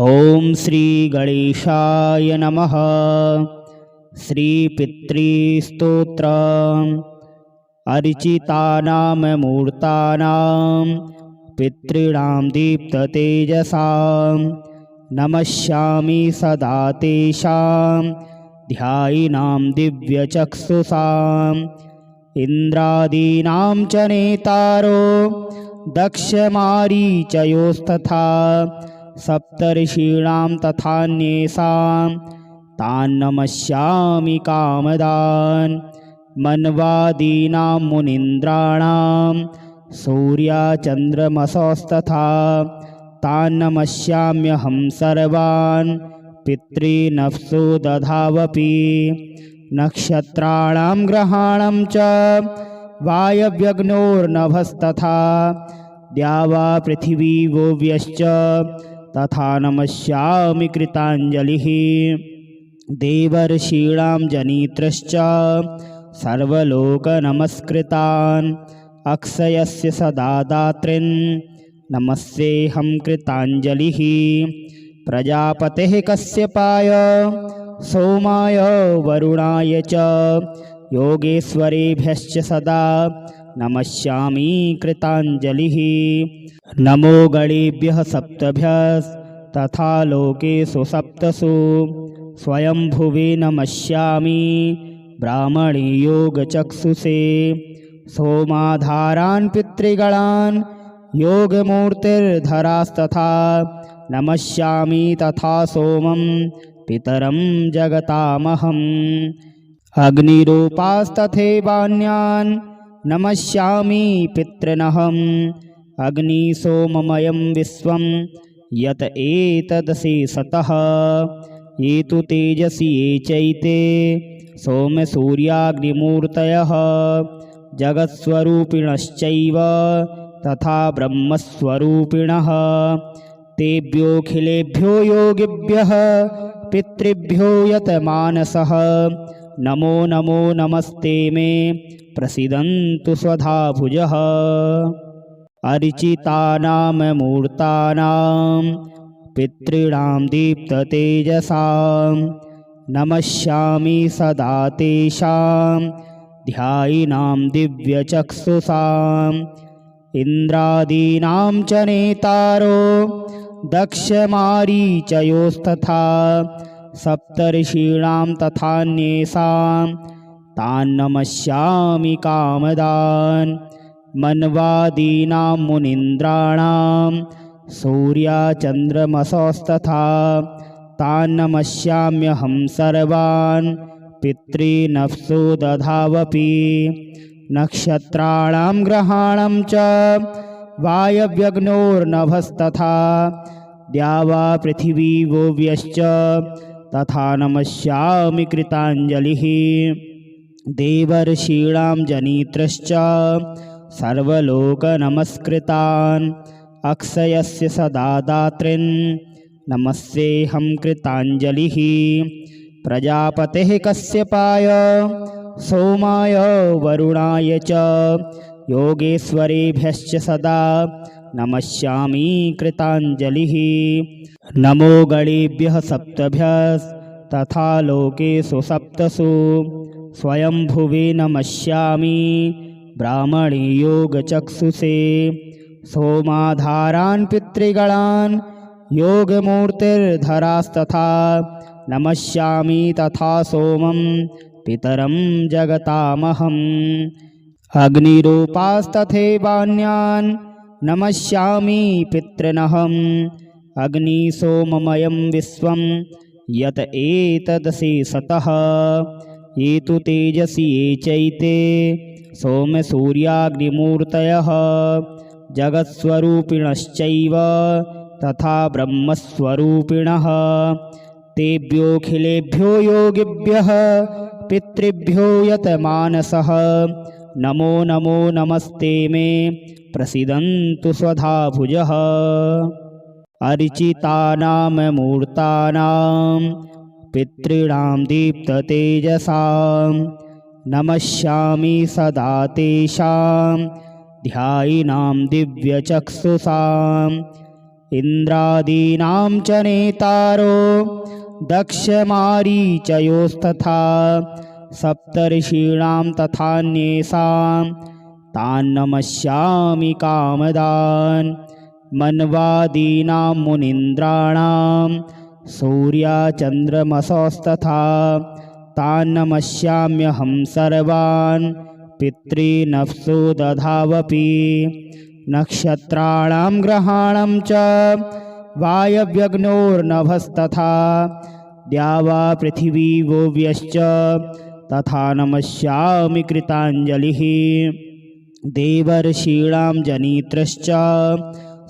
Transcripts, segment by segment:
ॐ श्री गणेशाय नमः। श्रीपितृस्तोत्रम् अर्चितानां मूर्तानां पितॄणां दीप्ततेजसां नमस्यामि सदा तेषां ध्यायिनां दिव्यचक्षुषाम् इन्द्रादीनां च नेतारो दक्षमारीचयोस्तथा सप्तर्षीणां तथान्येषां तान् नमस्यामि कामदान् मन्वादीनां मुनीन्द्राणां सूर्याचन्द्रमसस्तथा तान् नमस्याम्यहं सर्वान् पितॄनप्सु दधावपि नक्षत्राणां ग्रहाणां च वायव्यग्नोर्नभस्तथा द्यावा पृथिवी भुव्यश्च तथा नमस्यामि कृताञ्जलिः देवर्षीणां जनित्रश्च सर्वलोकनमस्कृतान् अक्षयस्य सदा दातॄन् नमस्येऽहं कृताञ्जलिः प्रजापतेः कश्यपाय सोमाय वरुणाय च योगेश्वरेभ्यश्च सदा नमस्यामि कृताञ्जलिः नमो गणेभ्यः सप्तभ्यस्तथा लोकेषु सप्तसु स्वयंभुवे नमस्यामि ब्राह्मणे योगचक्षुषे सोमाधारान् पितृगणान् योगमूर्तिर्धरास्तथा नमस्यामि तथा सोमं पितरं जगतामहम् अग्निरूपास्तथैवान्यान् नमस्यामि पितॄनहम् अग्निसोममयं विश्वं यत एतदशेषतः ये तु तेजसि ये चैते सोमसूर्याग्निमूर्तयः जगत्स्वरूपिणश्चैव तथा ब्रह्मस्वरूपिणः तेभ्योऽखिलेभ्यो योगिभ्यः पितृभ्यो यतमानसः नमो नमो नमस्ते मे प्रसीदन्तु स्वधा भुजः अर्चितानां मूर्तानां पितॄणां दीप्ततेजसां नमस्यामि सदा तेषां ध्यायिनां दिव्यचक्षुषाम् इन्द्रादीनां च नेतारो दक्षमारीचयोस्तथा सप्तर्षीणां तथान्येषां तान् नमस्यामि कामदान् मन्वादीनां मुनीन्द्राणां सूर्याचन्द्रमसस्तथा तान् नमस्याम्यहं सर्वान् पितॄनप्सु दधावपि नक्षत्राणां ग्रहाणां च वायव्यग्नोर्नभस्तथा द्यावा पृथिवी भुव्यश्च तथा नमस्यामि कृताञ्जलिः देवर्षीणां जनित्रश्च सर्वलोकनमस्कृतान् अक्षयस्य सदा दातॄन् नमस्येऽहं कृताञ्जलिः प्रजापतेः कश्यपाय सोमाय वरुणाय च योगेश्वरेभ्यश्च सदा नमस्यामि कृताञ्जलिः नमो गणेभ्यः सप्तभ्यस्तथा लोकेषु सप्तसु स्वयंभुवे नमस्यामि ब्राह्मणे योगचक्षुषे सोमाधारान् पितृगणान् योगमूर्तिर्धरास्तथा नमस्यामि तथा सोमं पितरं जगतामहम् अग्निरूपास्तथैवान्यान् नमस्यामि पितॄनहम् अग्निसोममयं विश्वं यत एतदशेषतः ये तु तेजसि ये चैते सोमसूर्याग्निमूर्तयः जगत्स्वरूपिणश्चैव तथा ब्रह्मस्वरूपिणः तेभ्योऽखिलेभ्यो योगिभ्यः पितृभ्यो यतमानसः नमो नमो नमस्ते मे प्रसीदन्तु स्वधा भुजः अर्चितानां मूर्तानां पितॄणां दीप्ततेजसां नमस्यामि सदा तेषां ध्यायिनां दिव्यचक्षुषाम् इन्द्रादीनां च नेतारो दक्षमारीचयोस्तथा सप्तर्षीणां तथान्येषां तान् नमस्यामि कामदान् मन्वादीनां मुनीन्द्राणां सूर्याचन्द्रमसोस्तथा तान् नमस्याम्यहं सर्वान् पितॄनप्सु दधावपि नक्षत्राणां ग्रहाणां च वायव्यग्नोर्नभस्तथा द्यावा पृथिवी वोव्यश्च तथा नमस्यामि कृताञ्जलिः देवर्षीणां जनित्रश्च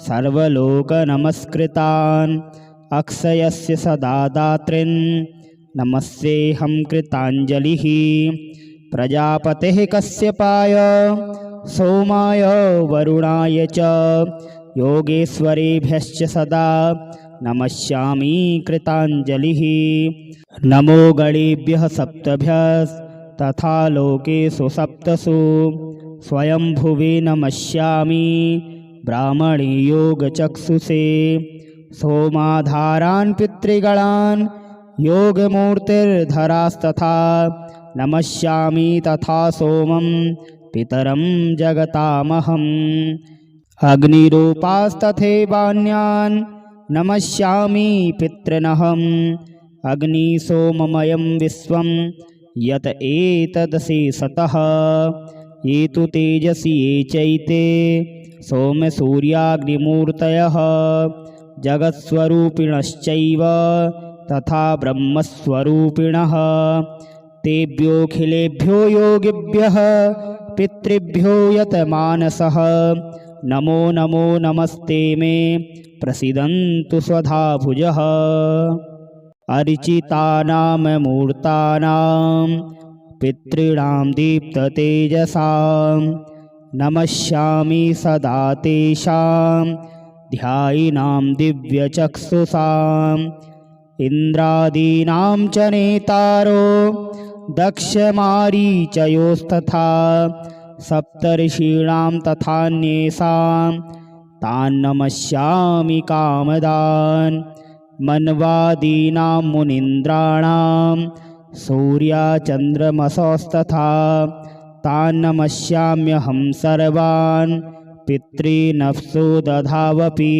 सर्वलोकनमस्कृतान् अक्षयस्य सदा दातॄन् नमस्येऽहं कृताञ्जलिः प्रजापतेः कश्यपाय सोमाय वरुणाय च योगेश्वरेभ्यश्च सदा नमस्यामि कृताञ्जलिः नमो गणेभ्यः सप्तभ्यस्तथा लोकेषु सप्तसु स्वयंभुवे नमस्यामि ब्राह्मणे योगचक्षुषे सोमाधारान् पितृगणान् योगमूर्तिर्धरास्तथा नमस्यामि तथा सोमं पितरं जगतामहम् अग्निरूपास्तथैवान्यान् नमस्यामि पितॄनहम् अग्निसोममयं विश्वं यत एतदशेषतः ये तु तेजसि ये चैते सोमसूर्याग्निमूर्तयः जगत्स्वरूपिणश्चैव तथा ब्रह्मस्वरूपिणः तेभ्योऽखिलेभ्यो योगिभ्यः पितृभ्यो यतमानसः नमो नमो नमस्ते मे प्रसीदन्तु स्वधा भुजः अर्चितानां मूर्तानां पितॄणां दीप्ततेजसां नमस्यामि सदा तेषां ध्यायिनां दिव्यचक्षुषाम् इन्द्रादीनां च नेतारो दक्षमारीचयोस्तथा सप्तर्षीणां तथान्येषां तान् नमस्यामि कामदान् मन्वादीनां मुनीन्द्राणां सूर्याचन्द्रमसोस्तथा तान् नमस्याम्यहं सर्वान् पितॄनप्सु दधावपि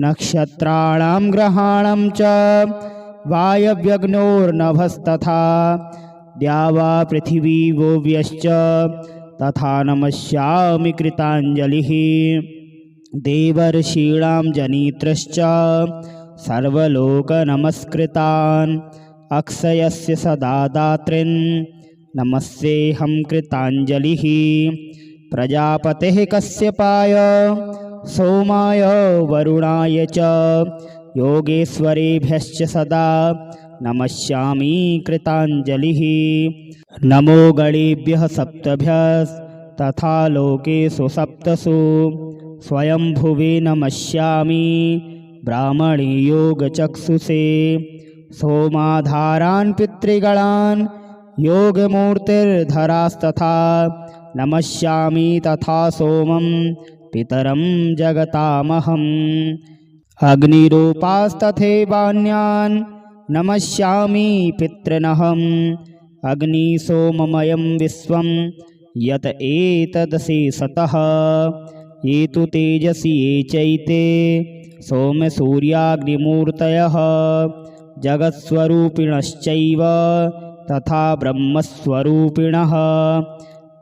नक्षत्राणां ग्रहाणां च वायव्यग्नोर्नभस्तथा द्यावा पृथिवी वोव्यश्च तथा नमस्यामि कृताञ्जलिः देवर्षीणां जनित्रश्च सर्वलोकनमस्कृतान् अक्षयस्य सदा दातॄन् नमस्येऽहं कृताञ्जलिः प्रजापतेः कश्यपाय सोमाय वरुणाय च योगेश्वरेभ्यश्च सदा नमस्यामि कृताञ्जलिः नमो गणेभ्यः सप्तभ्यस्तथा लोकेषु सप्तसु स्वयंभुवे नमस्यामि ब्राह्मणे योगचक्षुषे सोमाधारान् पितृगणान् योगमूर्तिर्धरास्तथा नमस्यामि तथा सोमं पितरं जगतामहम् अग्निरूपास्तथैवान्यान् नमस्यामि पितॄनहम् अग्निसोममयं विश्वं यत एतदशेषतः ये तु तेजसि ये चैते सोमसूर्याग्निमूर्तयः जगत्स्वरूपिणश्चैव तथा ब्रह्मस्वरूपिणः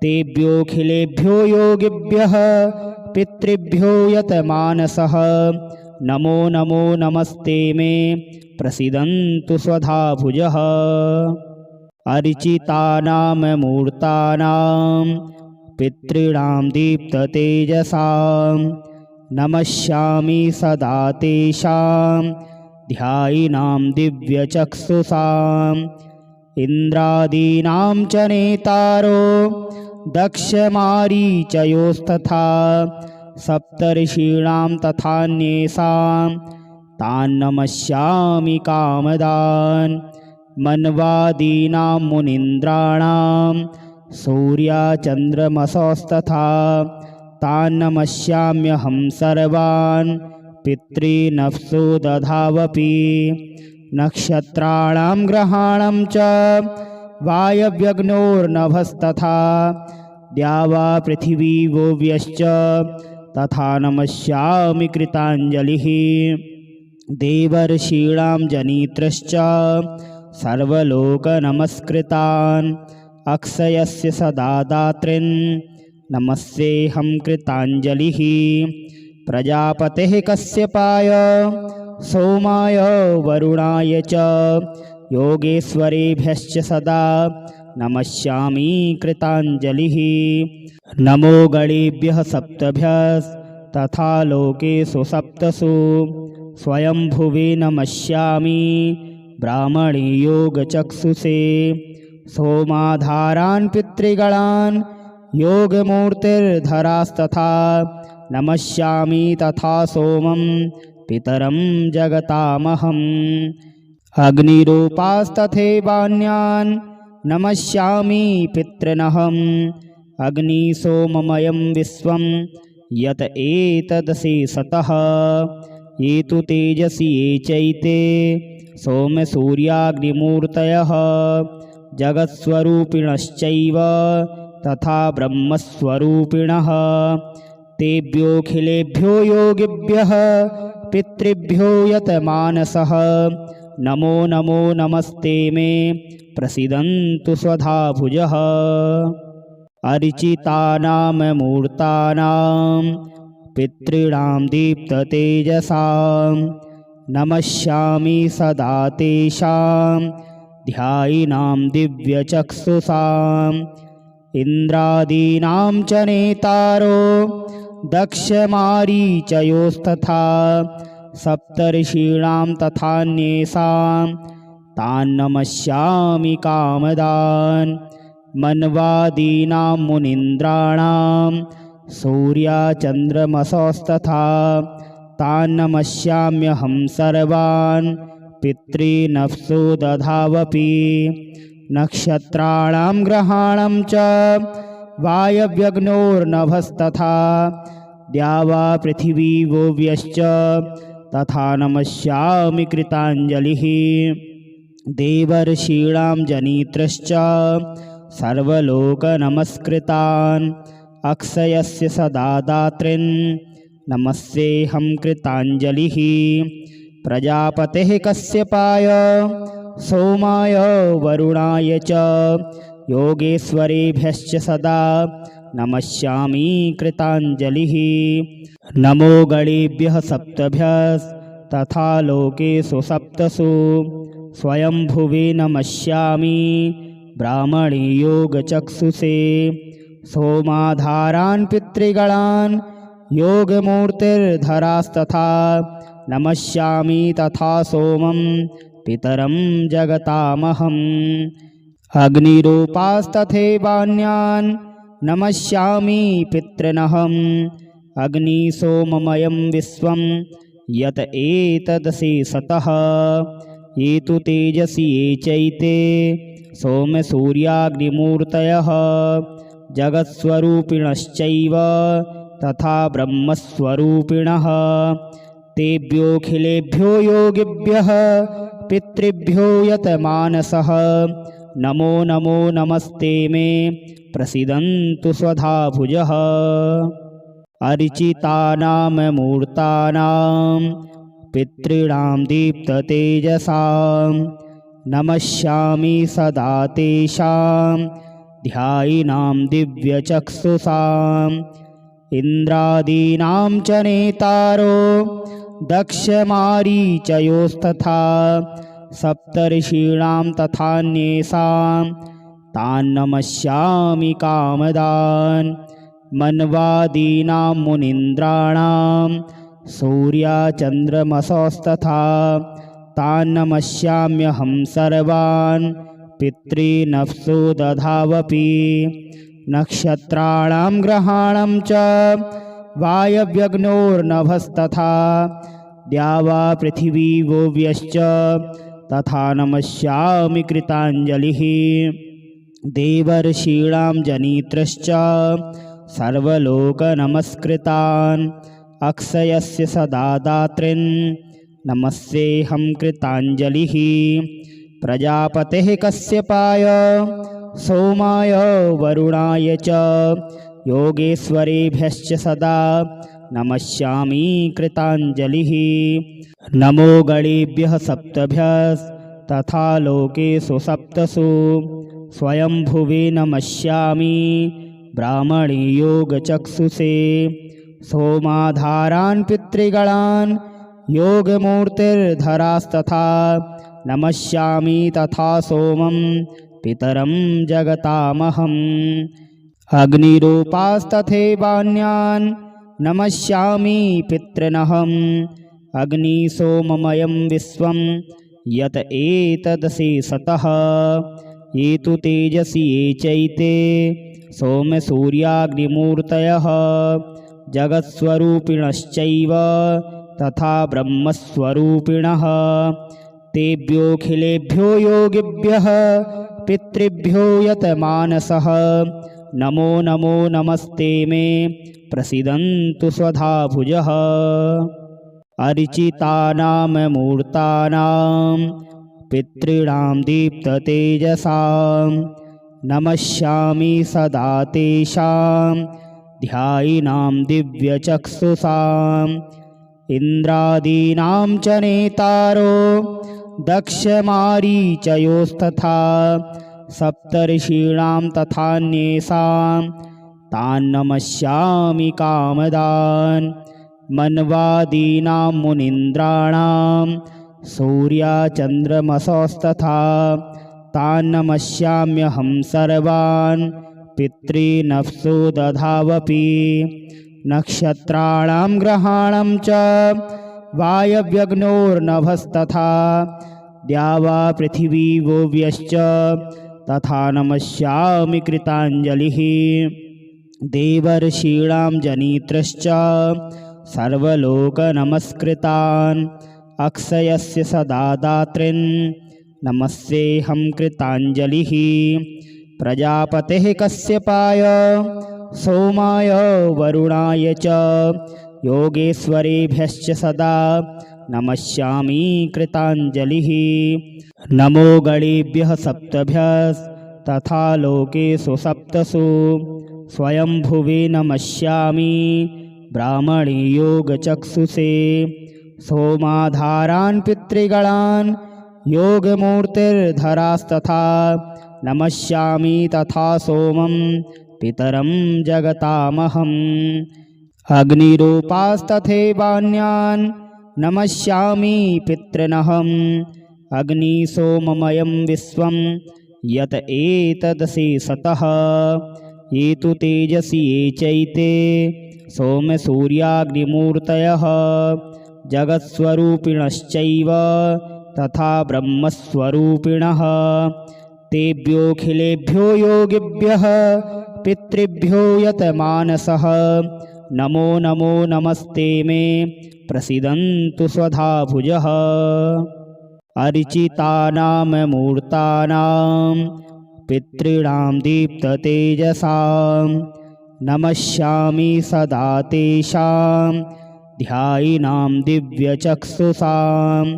तेभ्योऽखिलेभ्यो योगिभ्यः पितृभ्यो यतमानसः नमो नमो नमस्ते मे प्रसीदन्तु स्वधा भुजः अर्चितानां मूर्तानां पितॄणां दीप्ततेजसां नमस्यामि सदा तेषां ध्यायिनां दिव्यचक्षुषाम् इन्द्रादीनां च नेतारो दक्षमारीचयोस्तथा सप्तर्षीणां तथान्येषां तान् नमस्यामि कामदान् मन्वादीनां मुनीन्द्राणां सूर्याचन्द्रमसोस्तथा तान् नमस्याम्यहं सर्वान् पितॄनप्सु दधावपि नक्षत्राणां ग्रहाणां च वायव्यग्नोर्नभस्तथा द्यावा पृथिवी वोव्यश्च तथा नमस्यामि कृताञ्जलिः देवर्षीणां जनित्रश्च सर्वलोकनमस्कृतान् अक्षयस्य सदा दातॄन् नमस्येऽहं कृताञ्जलिः प्रजापतेः कश्यपाय सोमाय वरुणाय च योगेश्वरेभ्यश्च सदा नमस्यामि कृताञ्जलिः नमो गणेभ्यः सप्तभ्यस्तथा लोकेषु सप्तसु स्वयंभुवे नमस्यामि ब्राह्मणे योगचक्षुषे सोमाधारान् पितृगणान् योगमूर्तिर्धरास्तथा नमस्यामि तथा सोमं पितरं जगतामहम् अग्निरूपास्तथैवान्यान् नमस्यामि पितॄनहम् अग्निसोममयं विश्वं यत एतदशेषतः ये तु तेजसि ये चैते सोमसूर्याग्निमूर्तयः जगत्स्वरूपिणश्चैव तथा ब्रह्मस्वरूपिणः तेभ्योऽखिलेभ्यो योगिभ्यः पितृभ्यो यतमानसः नमो नमो नमस्ते मे प्रसीदन्तु स्वधा भुजः अर्चितानां मूर्तानां पितॄणां दीप्ततेजसां नमस्यामि सदा तेषां ध्यायिनां दिव्यचक्षुषाम् इन्द्रादीनां च नेतारो दक्षमारीचयोस्तथा सप्तर्षीणां तथान्येषां तान् नमस्यामि कामदान् मन्वादीनां मुनीन्द्राणां सूर्याचन्द्रमसोस्तथा तान् नमस्याम्यहं सर्वान् पितॄनप्सु दधावपि नक्षत्राणां ग्रहाणां च वायव्यग्नोर्नभस्तथा द्यावा पृथिवी वोव्यश्च तथा नमस्यामि कृताञ्जलिः देवर्षीणां जनित्रश्च सर्वलोकनमस्कृतान् अक्षयस्य सदा दातॄन् नमस्येऽहं कृताञ्जलिः प्रजापतेः कश्यपाय सोमाय वरुणाय च योगेश्वरेभ्यश्च सदा नमस्यामि कृताञ्जलिः नमो गणेभ्यः सप्तभ्यस्तथा लोकेषु सप्तसु स्वयंभुवे नमस्यामि ब्राह्मणे योगचक्षुषे सोमाधारान् पितृगणान् योगमूर्तिर्धरास्तथा नमस्यामि तथा सोमं पितरं जगतामहम् अग्निरूपास्तथैवान्यान् नमस्यामि पितॄनहम् अग्निसोममयं विश्वं यत एतदशेषतः ये तु तेजसि ये चैते सोमसूर्याग्निमूर्तयः जगत्स्वरूपिणश्चैव तथा ब्रह्मस्वरूपिणः तेभ्योऽखिलेभ्यो योगिभ्यः पितृभ्यो यतमानसः नमो नमो नमस्ते मे प्रसीदन्तु स्वधा भुजः अर्चितानां मूर्तानां पितॄणां दीप्ततेजसां नमस्यामि सदा तेषां ध्यायिनां दिव्यचक्षुषाम् इन्द्रादीनां च नेतारो दक्षमारीचयोस्तथा सप्तर्षीणां तथान्येषां तान् नमस्यामि कामदान् मन्वादीनां मुनीन्द्राणां सूर्याचन्द्रमसोस्तथा तान् नमस्याम्यहं सर्वान् पितॄनप्सु दधावपि नक्षत्राणां ग्रहाणां च वायव्यग्नोर्नभस्तथा द्यावा पृथिवी वोव्यश्च तथा नमस्यामि कृताञ्जलिः देवर्षीणां जनित्रश्च सर्वलोकनमस्कृतान् अक्षयस्य सदा दातॄन् नमस्येऽहं कृताञ्जलिः प्रजापतेः कश्यपाय सोमाय वरुणाय च योगेश्वरेभ्यश्च सदा नमस्यामि कृताञ्जलिः नमो गणेभ्यः सप्तभ्यस्तथा लोकेषु सप्तसु स्वयंभुवे नमस्यामि ब्राह्मणे योगचक्षुषे सोमाधारान् पितृगणान् योगमूर्तिर्धरास्तथा नमस्यामि तथा सोमं पितरं जगतामहम् अग्निरूपास्तथैवान्यान् नमस्यामि पितॄनहम् अग्निसोममयं विश्वं यत एतदशेषतः ये तु तेजसि ये चैते सोमसूर्याग्निमूर्तयः जगत्स्वरूपिणश्चैव तथा ब्रह्मस्वरूपिणः तेभ्योऽखिलेभ्यो योगिभ्यः पितृभ्यो यतमानसः नमो नमो नमस्ते मे प्रसीदन्तु स्वधा भुजः अर्चितानां मूर्तानां पितॄणां दीप्ततेजसां नमस्यामि सदा तेषां ध्यायिनां दिव्यचक्षुषाम् इन्द्रादीनां च नेतारो दक्षमारीचयोस्तथा सप्तर्षीणां तथान्येषां तान् नमस्यामि कामदान् मन्वादीनां मुनीन्द्राणां सूर्याचन्द्रमसोस्तथा तान् नमस्याम्यहं सर्वान् पितॄनप्सु दधावपि नक्षत्राणां ग्रहाणां च वायव्यग्नोर्नभस्तथा द्यावा पृथिवी वोव्यश्च तथा नमस्यामि कृताञ्जलिः देवर्षीणां जनित्रश्च सर्वलोकनमस्कृतान् अक्षयस्य सदा दातॄन् नमस्येऽहं कृताञ्जलिः प्रजापतेः कश्यपाय सोमाय वरुणाय च योगेश्वरेभ्यश्च सदा नमस्यामि कृताञ्जलिः नमो गणेभ्यः सप्तभ्यस्तथा लोकेषु सप्तसु स्वयंभुवे नमस्यामि ब्राह्मणे योगचक्षुषे सोमाधारान् पितृगणान् योगमूर्तिर्धरास्तथा नमस्यामि तथा सोमं पितरं जगतामहम् अग्निरूपास्तथैवान्यान् नमस्यामि पितॄनहम् अग्निसोममयं विश्वं यत एतदशेषतः ये तु तेजसि ये चैते सोमसूर्याग्निमूर्तयः जगत्स्वरूपिणश्चैव तथा ब्रह्मस्वरूपिणः तेभ्योऽखिलेभ्यो योगिभ्यः पितृभ्यो यतमानसः नमो नमो नमस्ते मे प्रसीदन्तु स्वधा भुजः अर्चितानां मूर्तानां पितॄणां दीप्ततेजसां नमस्यामि सदा तेषां ध्यायिनां दिव्यचक्षुषाम्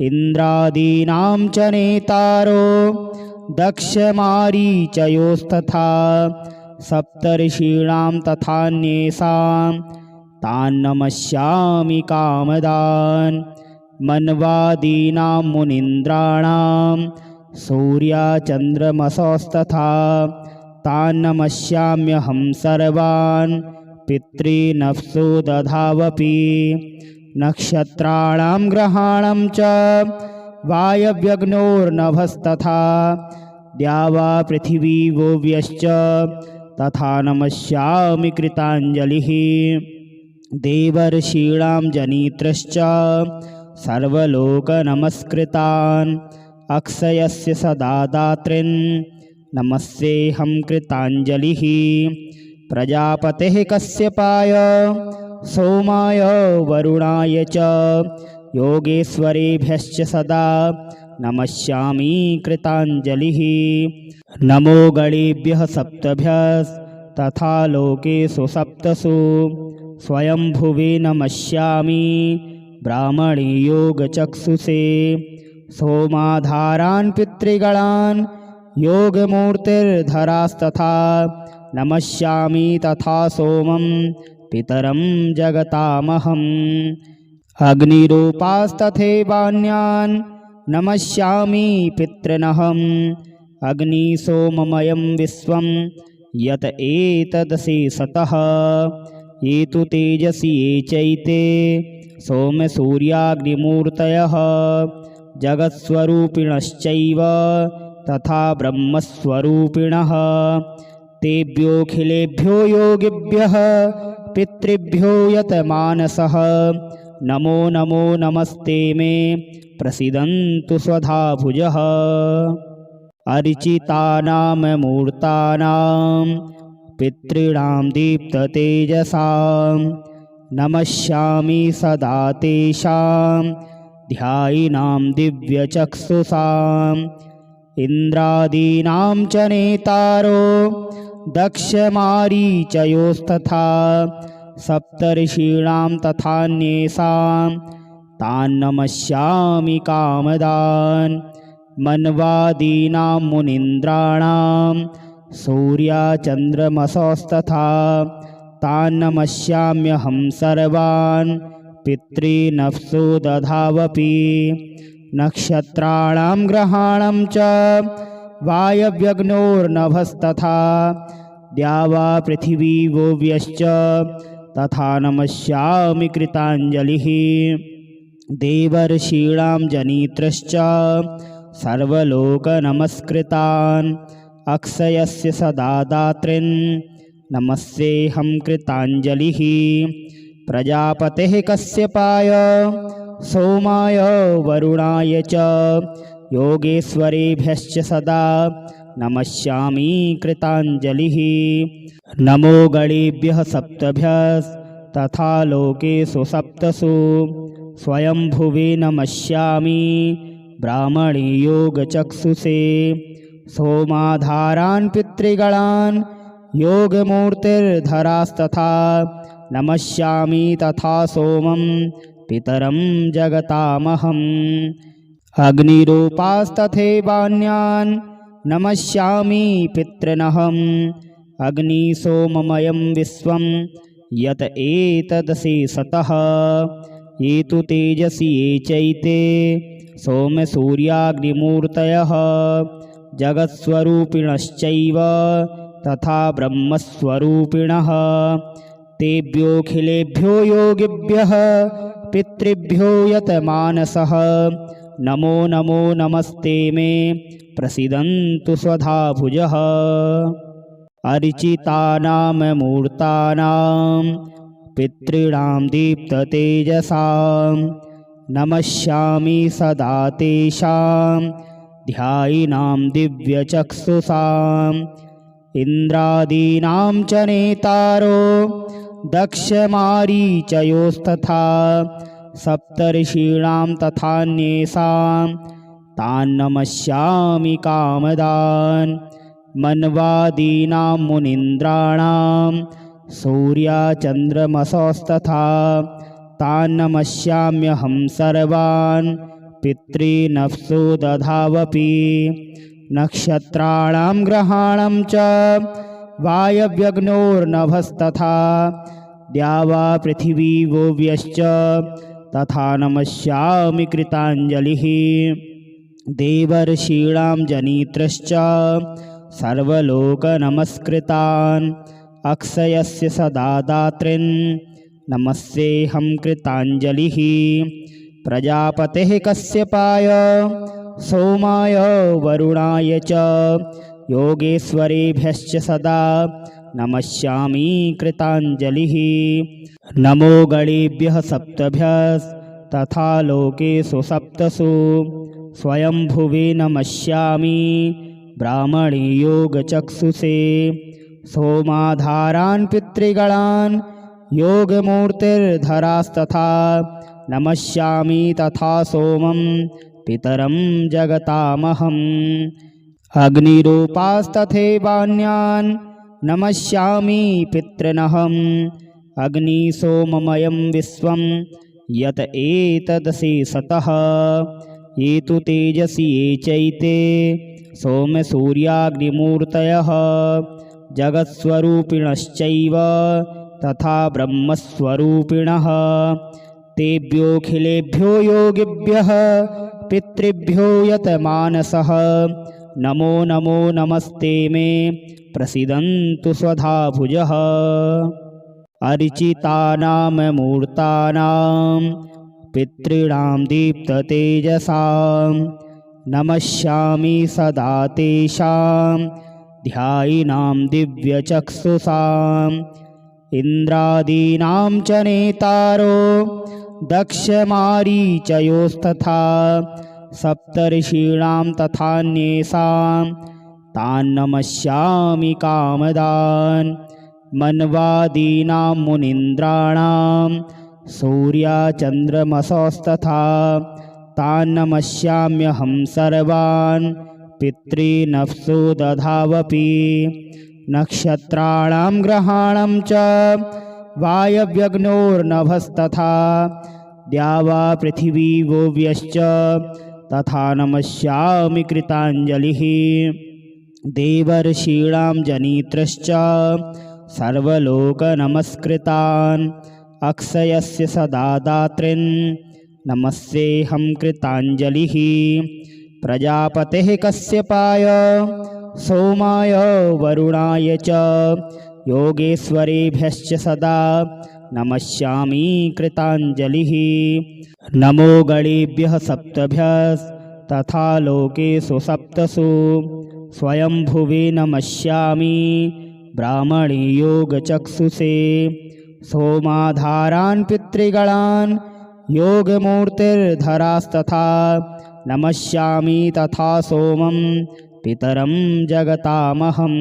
इन्द्रादीनां च नेतारो दक्षमारीचयोस्तथा सप्तर्षीणां तथान्येषां तान् नमस्यामि कामदान् मन्वादीनां मुनीन्द्राणां सूर्याचन्द्रमसोस्तथा तान् नमस्याम्यहं सर्वान् पितॄनप्सु दधावपि नक्षत्राणां ग्रहाणां च वायव्यग्नोर्नभस्तथा द्यावा पृथिवी वोव्यश्च तथा नमस्यामि कृताञ्जलिः देवर्षीणां जनित्रश्च सर्वलोकनमस्कृतान् अक्षयस्य सदा दातॄन् नमस्येऽहं कृताञ्जलिः प्रजापतेः कश्यपाय सोमाय वरुणाय च योगेश्वरेभ्यश्च सदा नमस्यामि कृताञ्जलिः नमो गणेभ्यः सप्तभ्यस्तथा लोकेषु सप्तसु स्वयंभुवे नमस्यामि ब्राह्मणे योगचक्षुषे सोमाधारान् पितृगणान् योगमूर्तिर्धरास्तथा नमस्यामि तथा सोमं पितरं जगतामहम् अग्निरूपास्तथैवान्यान् नमस्यामि पितॄनहम् अग्निसोममयं विश्वं यत एतदशेषतः ये तु तेजसि ये चैते सोमसूर्याग्निमूर्तयः जगत्स्वरूपिणश्चैव तथा ब्रह्मस्वरूपिणः तेभ्योऽखिलेभ्यो योगिभ्यः पितृभ्यो यतमानसः नमो नमो नमस्ते मे प्रसीदन्तु स्वधा भुजः अर्चितानां मूर्तानां पितॄणां दीप्ततेजसां नमस्यामि सदा तेषां ध्यायिनां दिव्यचक्षुषाम् इन्द्रादीनां च नेतारो दक्षमारीचयोस्तथा सप्तर्षीणां तथान्येषां तान् नमस्यामि कामदान् मन्वादीनां मुनीन्द्राणां सूर्याचन्द्रमसोस्तथा तान् नमस्याम्यहं सर्वान् पितॄनप्सु दधावपि नक्षत्राणां ग्रहाणां च वायव्यग्नोर्नभस्तथा द्यावा पृथिवी वोव्यश्च तथा नमस्यामि कृताञ्जलिः देवर्षीणां जनित्रश्च सर्वलोकनमस्कृतान् अक्षयस्य सदा दातॄन् नमस्येऽहं कृताञ्जलिः प्रजापतेः कश्यपाय सोमाय वरुणाय च योगेश्वरेभ्यश्च सदा नमस्यामि कृताञ्जलिः नमो गणेभ्यः सप्तभ्यस्तथा लोकेषु सप्तसु स्वयंभुवे नमस्यामि ब्राह्मणे योगचक्षुषे सोमाधारान् पितृगणान् योगमूर्तिर्धरास्तथा नमस्यामि तथा सोमं पितरं जगतामहम् अग्निरूपास्तथैवान्यान् नमस्यामि पितॄनहम् अग्निसोममयं विश्वं यत एतदशेषतः ये तु तेजसि ये चैते सोमसूर्याग्निमूर्तयः जगत्स्वरूपिणश्चैव तथा ब्रह्मस्वरूपिणः तेभ्योऽखिलेभ्यो योगिभ्यः पितृभ्यो यतमानसः नमो नमो नमस्ते मे प्रसीदन्तु स्वधा भुजः अर्चितानां मूर्तानां पितॄणां दीप्ततेजसां नमस्यामि सदा तेषां ध्यायिनां दिव्यचक्षुषाम् इन्द्रादीनां च नेतारो दक्षमारीचयोस्तथा सप्तर्षीणां तथान्येषां तान् नमस्यामि कामदान् मन्वादीनां मुनीन्द्राणां सूर्याचन्द्रमसोस्तथा तान् नमस्याम्यहं सर्वान् पितॄनप्सु दधावपि नक्षत्राणां ग्रहाणां च वायव्यग्नोर्नभस्तथा द्यावा पृथिवी वोव्यश्च तथा नमस्यामि कृताञ्जलिः देवर्षीणां जनित्रश्च सर्वलोकनमस्कृतान् अक्षयस्य सदा दातॄन् नमस्येऽहं कृताञ्जलिः प्रजापतेः कश्यपाय सोमाय वरुणाय च योगेश्वरेभ्यश्च सदा नमस्यामि कृताञ्जलिः नमो गणेभ्यः सप्तभ्यस्तथा लोकेषु सप्तसु स्वयंभुवे नमस्यामि ब्राह्मणे योगचक्षुषे सोमाधारान् पितृगणान् योगमूर्तिर्धरास्तथा नमस्यामि तथा सोमं पितरं जगतामहम् अग्निरूपास्तथैवान्यान् नमस्यामि पितॄनहम् अग्निसोममयं विश्वं यत एतदसि सतः ये तु तेजसि ये चैते सोमसूर्याग्निमूर्तयः जगत्स्वरूपिणश्चैव तथा ब्रह्मस्वरूपिणः तेभ्योऽखिलेभ्यो योगिभ्यः पितृभ्यो यतमानसः नमो नमो नमस्ते मे प्रसीदन्तु स्वधा भुजः अर्चितानां मूर्तानां पितॄणां दीप्ततेजसां नमस्यामि सदा तेषां ध्यायिनां दिव्यचक्षुषाम् इन्द्रादीनां च नेतारो दक्षमारीचयोस्तथा सप्तर्षीणां तथान्येषां तान् नमस्यामि कामदान् मन्वादीनां मुनीन्द्राणां सूर्याचन्द्रमसोस्तथा तान् नमस्याम्यहं सर्वान् पितॄनप्सु दधावपि नक्षत्राणां ग्रहाणां च वायव्यग्नोर्नभस्तथा द्यावा पृथिवी भुव्यश्च तथा नमस्यामि कृताञ्जलिः देवर्षीणां जनित्रश्च सर्वलोकनमस्कृतान् अक्षयस्य सदा दातॄन् नमस्येऽहं कृताञ्जलिः प्रजापतेः कश्यपाय सोमाय वरुणाय च योगेश्वरेभ्यश्च सदा नमस्यामि कृताञ्जलिः नमो गणेभ्यः सप्तभ्यस्तथा लोकेषु सप्तसु स्वयंभुवे नमस्यामि ब्राह्मणे योगचक्षुषे सोमाधारान् पितृगणान् योगमूर्तिर्धरास्तथा नमस्यामि तथा सोमं पितरं जगतामहम्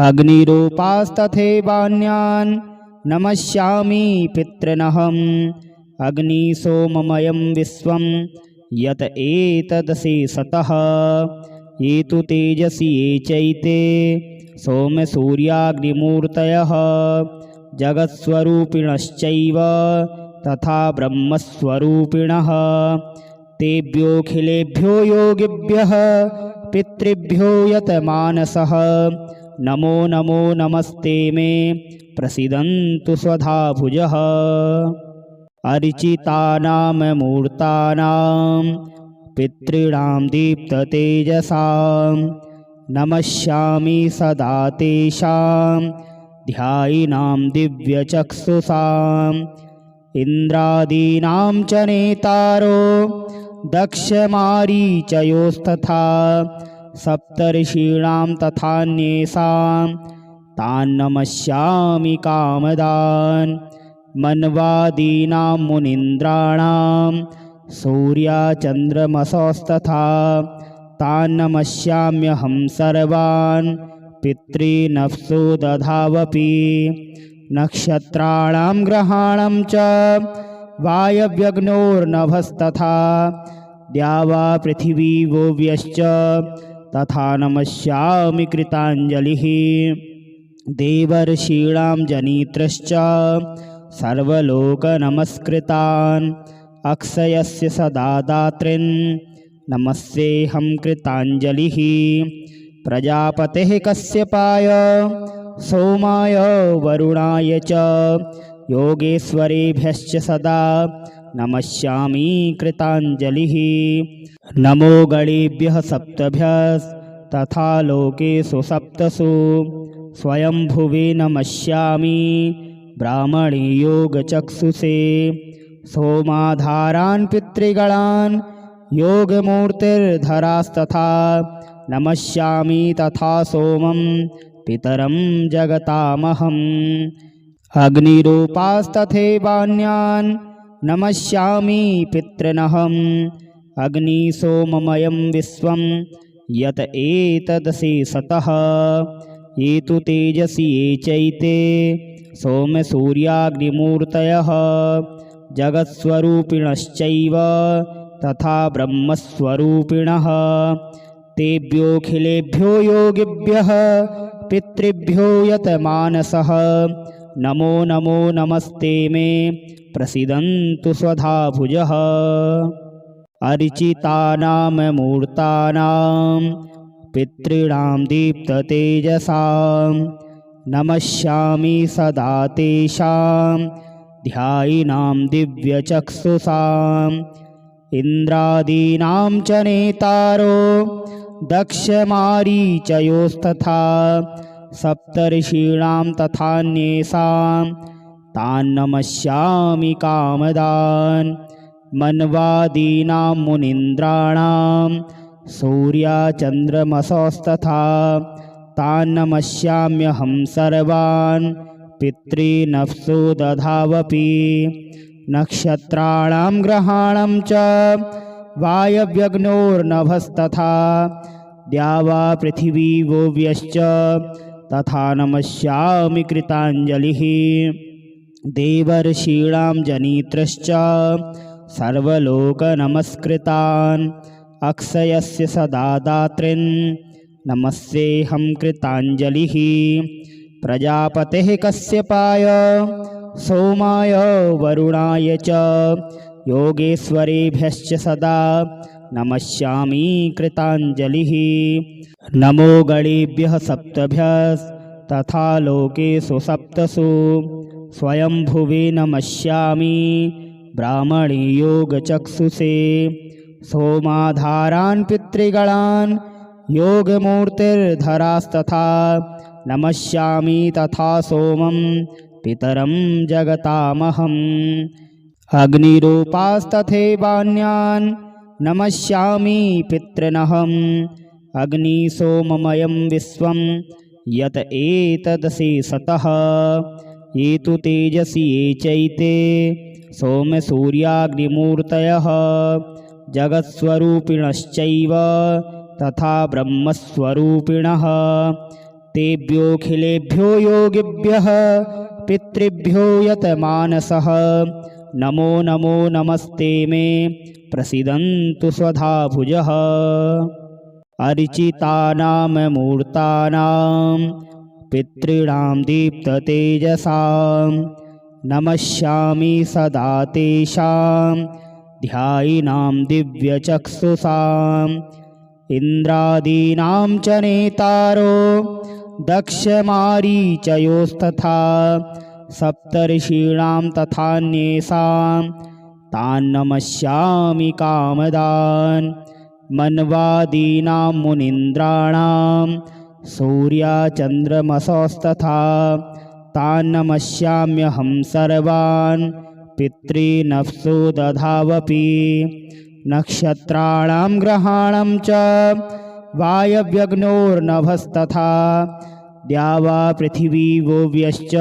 अग्निरूपास्तथैवान्यान् नमस्यामि पितॄनहम् अग्निसोममयं विश्वं यत एतदसि सतः ये तु तेजसि ये चैते सोमसूर्याग्निमूर्तयः जगत्स्वरूपिणश्चैव तथा ब्रह्मस्वरूपिणः तेभ्योऽखिलेभ्यो योगिभ्यः पितृभ्यो यतमानसः नमो नमो नमस्ते मे प्रसीदन्तु स्वधा भुजः अर्चितानां मूर्तानां पितॄणां दीप्ततेजसां नमस्यामि सदा तेषां ध्यायिनां दिव्यचक्षुषाम् इन्द्रादीनां च नेतारो दक्षमारीचयोस्तथा सप्तर्षीणां तथान्येषां तान् नमस्यामि कामदान् मन्वादीनां मुनीन्द्राणां सूर्याचन्द्रमसोस्तथा तान् नमस्याम्यहं सर्वान् पितॄनप्सु दधावपि नक्षत्राणां ग्रहाणां च वायव्यग्नोर्नभस्तथा द्यावा पृथिवी भुव्यश्च तथा नमस्यामि कृताञ्जलिः देवर्षीणां जनित्रश्च सर्वलोकनमस्कृतान् अक्षयस्य सदा दातॄन् नमस्येऽहं कृताञ्जलिः प्रजापतेः कश्यपाय सोमाय वरुणाय च योगेश्वरेभ्यश्च सदा नमस्यामि कृताञ्जलिः नमो गणेभ्यः सप्तभ्यस्तथा लोकेषु सप्तसु स्वयंभुवे नमस्यामि ब्राह्मणे योगचक्षुषे सोमाधारान् पितृगणान् योगमूर्तिर्धरास्तथा नमस्यामि तथा सोमं पितरं जगतामहम् अग्निरूपास्तथैवान्यान् नमस्यामि पितॄनहम् अग्निसोममयं विश्वं यत एतदसि सतः ये तु तेजसि ये चैते सोमसूर्याग्निमूर्तयः जगत्स्वरूपिणश्चैव तथा ब्रह्मस्वरूपिणः तेभ्योऽखिलेभ्यो योगिभ्यः पितृभ्यो यतमानसः नमो नमो नमस्ते मे प्रसीदन्तु स्वधा भुजः अर्चितानां मूर्तानां पितॄणां दीप्ततेजसां नमस्यामि सदा तेषां ध्यायिनां दिव्यचक्षुषाम् इन्द्रादीनां च नेतारो दक्षमारीचयोस्तथा सप्तर्षीणां तथान्येषां तान् नमस्यामि कामदान् मन्वादीनां मुनीन्द्राणां सूर्याचन्द्रमसोस्तथा तान् नमस्याम्यहं सर्वान् पितॄनप्सु दधावपि नक्षत्राणां ग्रहाणां च वायव्यग्नोर्नभस्तथा द्यावा पृथिवी भुव्यश्च तथा नमस्यामि कृताञ्जलिः देवर्षीणां जनित्रश्च सर्वलोकनमस्कृतान् अक्षयस्य सदा दातॄन् नमस्येऽहं कृताञ्जलिः प्रजापतेः कश्यपाय सोमाय वरुणाय च योगेश्वरेभ्यश्च सदा नमस्यामि कृताञ्जलिः नमो गणेभ्यः सप्तभ्यस्तथा लोकेषु सप्तसु स्वयंभुवे नमस्यामि ब्राह्मणे योगचक्षुषे सोमाधारान् पितृगणान् योगमूर्तिर्धरास्तथा नमस्यामि तथा सोमं पितरं जगतामहम् अग्निरूपास्तथैवान्यान् नमस्यामि पितॄनहम् अग्निसोममयं विश्वं यत एतदशेषतः ये तु तेजसि ये चैते सोमसूर्याग्निमूर्तयः जगत्स्वरूपिणश्चैव तथा ब्रह्मस्वरूपिणः तेभ्योऽखिलेभ्यो योगिभ्यः पितृभ्यो यतमानसः नमो नमो नमस्ते मे प्रसीदन्तु स्वधा भुजः अर्चितानां मूर्तानां पितॄणां दीप्ततेजसां नमस्यामि सदा तेषां ध्यायिनां दिव्यचक्षुषाम् इन्द्रादीनां च नेतारो दक्षमारीचयोस्तथा सप्तर्षीणां तथान्येषां तान् नमस्यामि कामदान् मन्वादीनां मुनीन्द्राणां सूर्याचन्द्रमसोस्तथा तान् नमस्याम्यहं सर्वान् पितॄनप्सु दधावपि नक्षत्राणां ग्रहाणां च वायव्यग्नोर्नभस्तथा द्यावा पृथिवी भुव्यश्च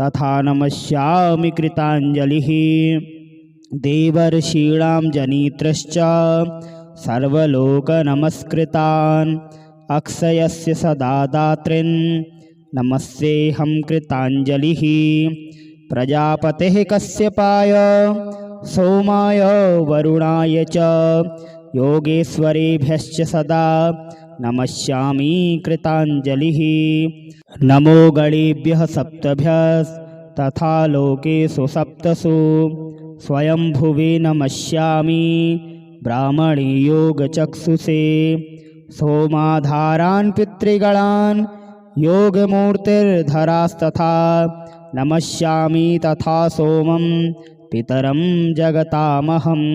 तथा नमस्यामि कृताञ्जलिः देवर्षीणां जनित्रश्च सर्वलोकनमस्कृतान् अक्षयस्य सदा दातॄन् नमस्येऽहं कृताञ्जलिः प्रजापतेः कश्यपाय सोमाय वरुणाय च योगेश्वरेभ्यश्च सदा नमस्यामि कृताञ्जलिः नमो गणेभ्यः सप्तभ्यस्तथा लोकेषु सप्तसु स्वयंभुवे नमस्यामि ब्राह्मणे योगचक्षुषे सोमाधारान् पितृगणान् योगमूर्तिर्धरास्तथा नमस्यामि तथा सोमं पितरं जगतामहम्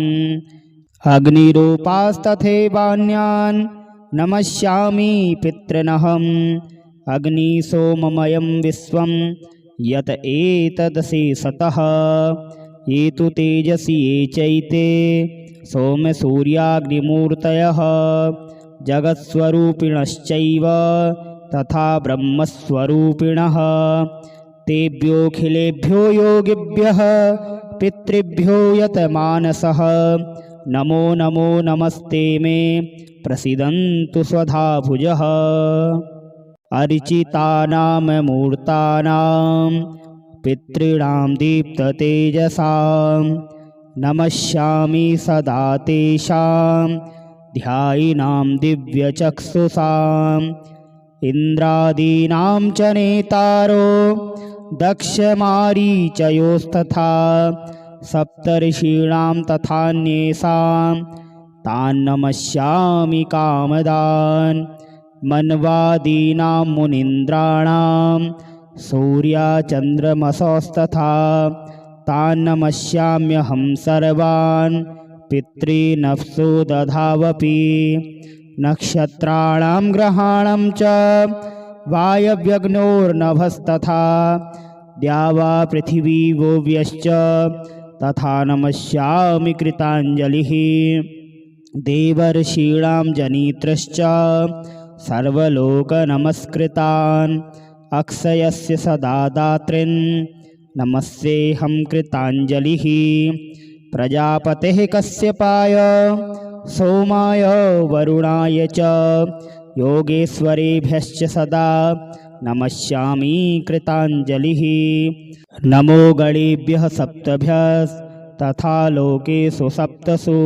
अग्निरूपास्तथैवान्यान् नमस्यामि पितॄनहम् अग्निसोममयं विश्वं यत एतदशेषतः ये तु तेजसि ये चैते सोमसूर्याग्निमूर्तयः जगत्स्वरूपिणश्चैव तथा ब्रह्मस्वरूपिणः तेभ्योऽखिलेभ्यो योगिभ्यः पितृभ्यो यतमानसः नमो नमो नमस्ते मे प्रसीदन्तु स्वधा भुजः अर्चितानां मूर्तानां पितॄणां दीप्ततेजसां नमस्यामि सदा तेषां ध्यायिनां दिव्यचक्षुषाम् इन्द्रादीनां च नेतारो दक्षमारीचयोस्तथा सप्तर्षीणां तथान्येषां तान् नमस्यामि कामदान् मन्वादीनां मुनीन्द्राणां सूर्याचन्द्रमसोस्तथा तान् नमस्याम्यहं सर्वान् पितॄनप्सु दधावपि नक्षत्राणां ग्रहाणां च वायव्यग्नोर्नभस्तथा द्यावा पृथिवी भुव्यश्च तथा नमस्यामि कृताञ्जलिः देवर्षीणां जनित्रश्च सर्वलोकनमस्कृतान् अक्षयस्य सदा दातॄन् नमस्येऽहं कृताञ्जलिः प्रजापतेः कश्यपाय सोमाय वरुणाय च योगेश्वरेभ्यश्च सदा नमस्यामि कृताञ्जलिः नमो गणेभ्यः सप्तभ्यस्तथा लोकेषु सप्तसु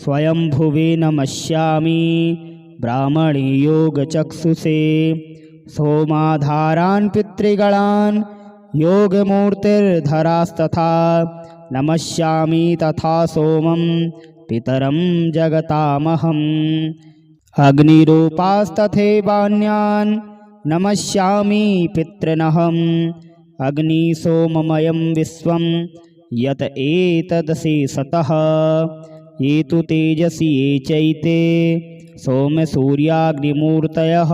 स्वयंभुवे नमस्यामि ब्राह्मणे योगचक्षुषे सोमाधारान् पितृगणान् योगमूर्तिर्धरास्तथा नमस्यामि तथा सोमं पितरं जगतामहम् अग्निरूपास्तथैवान्यान् नमस्यामि पितॄनहम् अग्निसोममयं विश्वं यत एतदशेषतः ये तु तेजसि ये चैते सोमसूर्याग्निमूर्तयः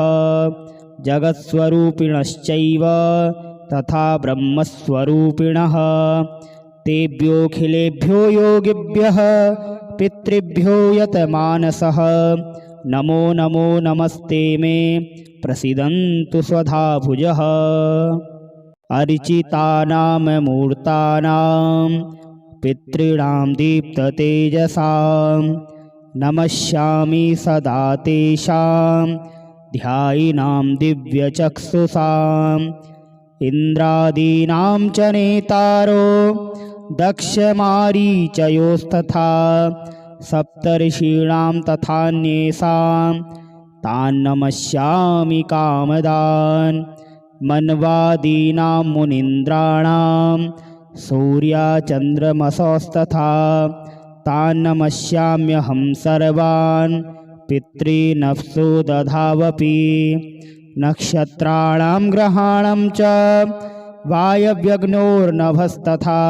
जगत्स्वरूपिणश्चैव तथा ब्रह्मस्वरूपिणः तेभ्योऽखिलेभ्यो योगिभ्यः पितृभ्यो यतमानसः नमो नमो नमस्ते मे प्रसीदन्तु स्वधा भुजः अर्चितानां मूर्तानां पितॄणां दीप्ततेजसां नमस्यामि सदा तेषां ध्यायिनां दिव्यचक्षुषाम् इन्द्रादीनां च नेतारो दक्षमारीचयोस्तथा सप्तर्षीणां तथान्येषां तान् नमस्यामि कामदान् मन्वादीनां मुनीन्द्राणां सूर्याचन्द्रमसोस्तथा तान् नमस्याम्यहं सर्वान् पितॄनप्सु दधावपि नक्षत्राणां ग्रहाणां च वायव्यग्नोर्नभस्तथा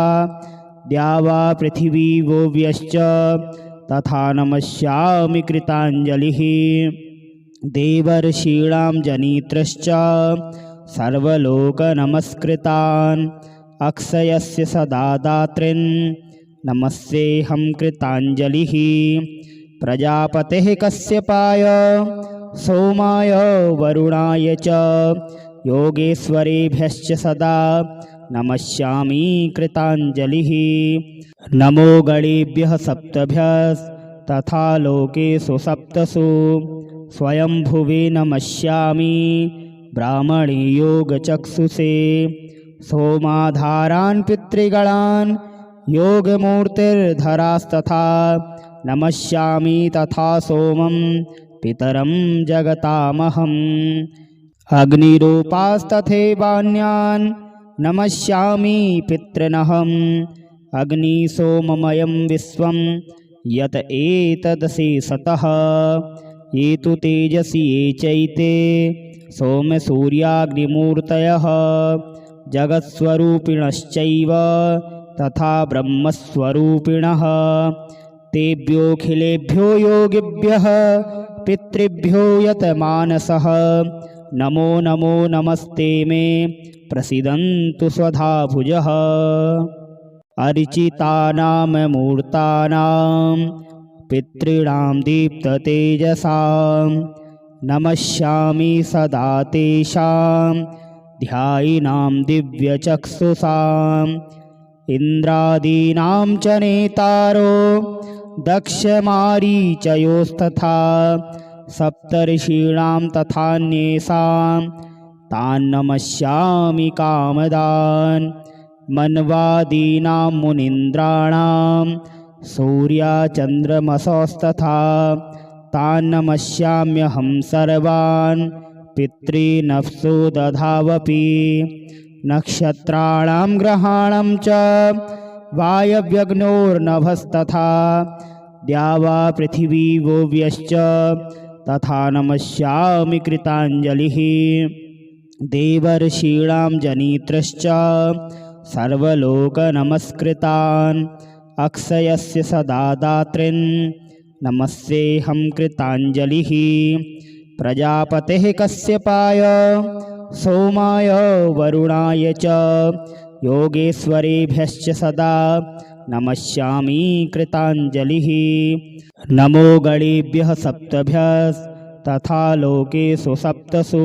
द्यावा पृथिवी भुव्यश्च तथा नमस्यामि कृताञ्जलिः देवर्षीणां जनित्रश्च सर्वलोकनमस्कृतान् अक्षयस्य सदा दातॄन् नमस्येऽहं कृताञ्जलिः प्रजापतेः कश्यपाय सोमाय वरुणाय च योगेश्वरेभ्यश्च सदा नमस्यामि कृताञ्जलिः नमो गणेभ्यः सप्तभ्यस्तथा लोकेषु सप्तसु स्वयंभुवे नमस्यामि ब्राह्मणे योगचक्षुषे सोमाधारान् पितृगणान् योगमूर्तिर्धरास्तथा नमस्यामि तथा सोमं पितरं जगतामहम् अग्निरूपास्तथैवान्यान् नमस्यामि पितॄनहम् अग्निसोममयं विश्वं यत एतदशेषतः ये तु तेजसि ये चैते सोमसूर्याग्निमूर्तयः जगत्स्वरूपिणश्चैव तथा ब्रह्मस्वरूपिणः तेभ्योऽखिलेभ्यो योगिभ्यः पितृभ्यो यतमानसः नमो नमो नमस्ते मे प्रसीदन्तु स्वधा भुजः अर्चितानां मूर्तानां पितॄणां दीप्ततेजसां नमस्यामि सदा तेषां ध्यायिनां दिव्यचक्षुषाम् इन्द्रादीनां च नेतारो दक्षमारीचयोस्तथा सप्तर्षीणां तथान्येषां तान् नमस्यामि कामदान् मन्वादीनां मुनीन्द्राणां सूर्याचन्द्रमसोस्तथा तान् नमस्याम्यहं सर्वान् पितॄनप्सु दधावपि नक्षत्राणां ग्रहाणां च वायव्यग्नोर्नभस्तथा द्यावा पृथिवी वोव्यश्च तथा नमस्यामि कृताञ्जलिः। देवर्षीणां जनित्रश्च सर्वलोकनमस्कृतान् अक्षयस्य सदा दातॄन् नमस्येऽहं कृताञ्जलिः। प्रजापतेः कश्यपाय सोमाय वरुणाय च योगेश्वरेभ्यश्च सदा नमस्यामि कृताञ्जलिः। नमो गणेभ्यः सप्तभ्यस्तथा लोकेषु सप्तसु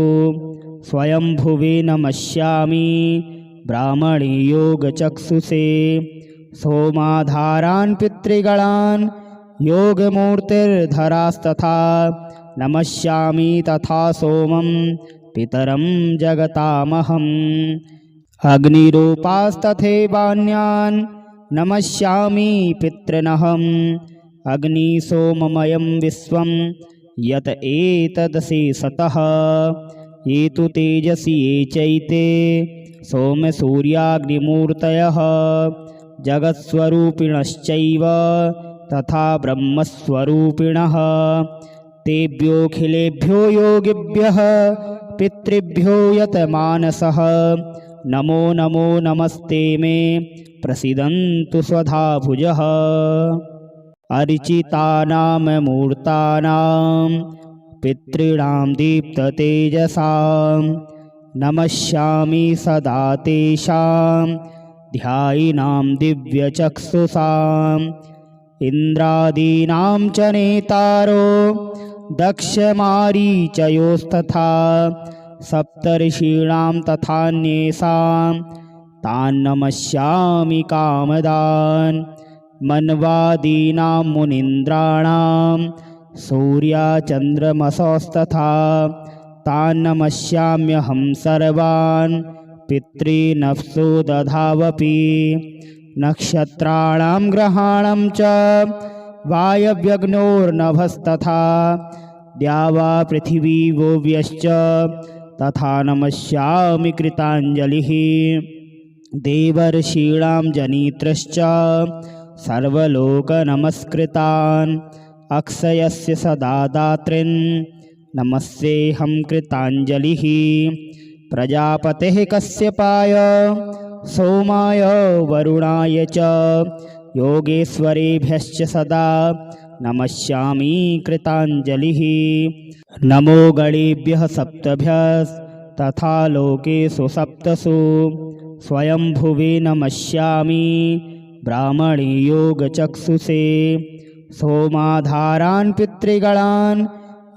स्वयंभुवे नमस्यामि ब्राह्मणे योगचक्षुषे। सोमाधारान् पितृगणान् योगमूर्तिर्धरास्तथा नमस्यामि तथा सोमं पितरं जगतामहम्। अग्निरूपास्तथैवान्यान् नमस्यामि पितॄनहम्। अग्निसोममयं विश्वं यत एतदशेषतः ये तु तेजसि ये चैते सोमसूर्याग्निमूर्तयः जगत्स्वरूपिणश्चैव तथा ब्रह्मस्वरूपिणः। तेभ्योऽखिलेभ्यो योगिभ्यः पितृभ्यो यतमानसः नमो नमो नमस्ते मे प्रसीदन्तु स्वधा भुजः। अर्चितानां मूर्तानां पितॄणां दीप्ततेजसां नमस्यामि सदा तेषां ध्यायिनां दिव्यचक्षुषाम्। इन्द्रादीनां च नेतारो दक्षमारीचयोस्तथा सप्तर्षीणां तथान्येषां तान् नमस्यामि कामदान्। मन्वादीनां मुनीन्द्राणां सूर्याचन्द्रमसस्तथा तान् नमस्याम्यहं सर्वान् पितॄनप्सु दधावपि। नक्षत्राणां ग्रहाणां च वायव्यग्नोर्नभस्तथा द्यावा पृथिवी वोव्यश्च तथा नमस्यामि कृताञ्जलिः। देवर्षीणां जनित्रश्च सर्वलोकनमस्कृतान् अक्षयस्य सदा दातॄन् नमस्येऽहं कृताञ्जलिः। प्रजापतेः कश्यपाय सोमाय वरुणाय च योगेश्वरेभ्यश्च सदा नमस्यामि कृताञ्जलिः। नमो गणेभ्यः सप्तभ्यस्तथा लोकेषु सप्तसु स्वयंभुवे नमस्यामि ब्राह्मणे योगचक्षुषे। सोमाधारान् पितृगणान्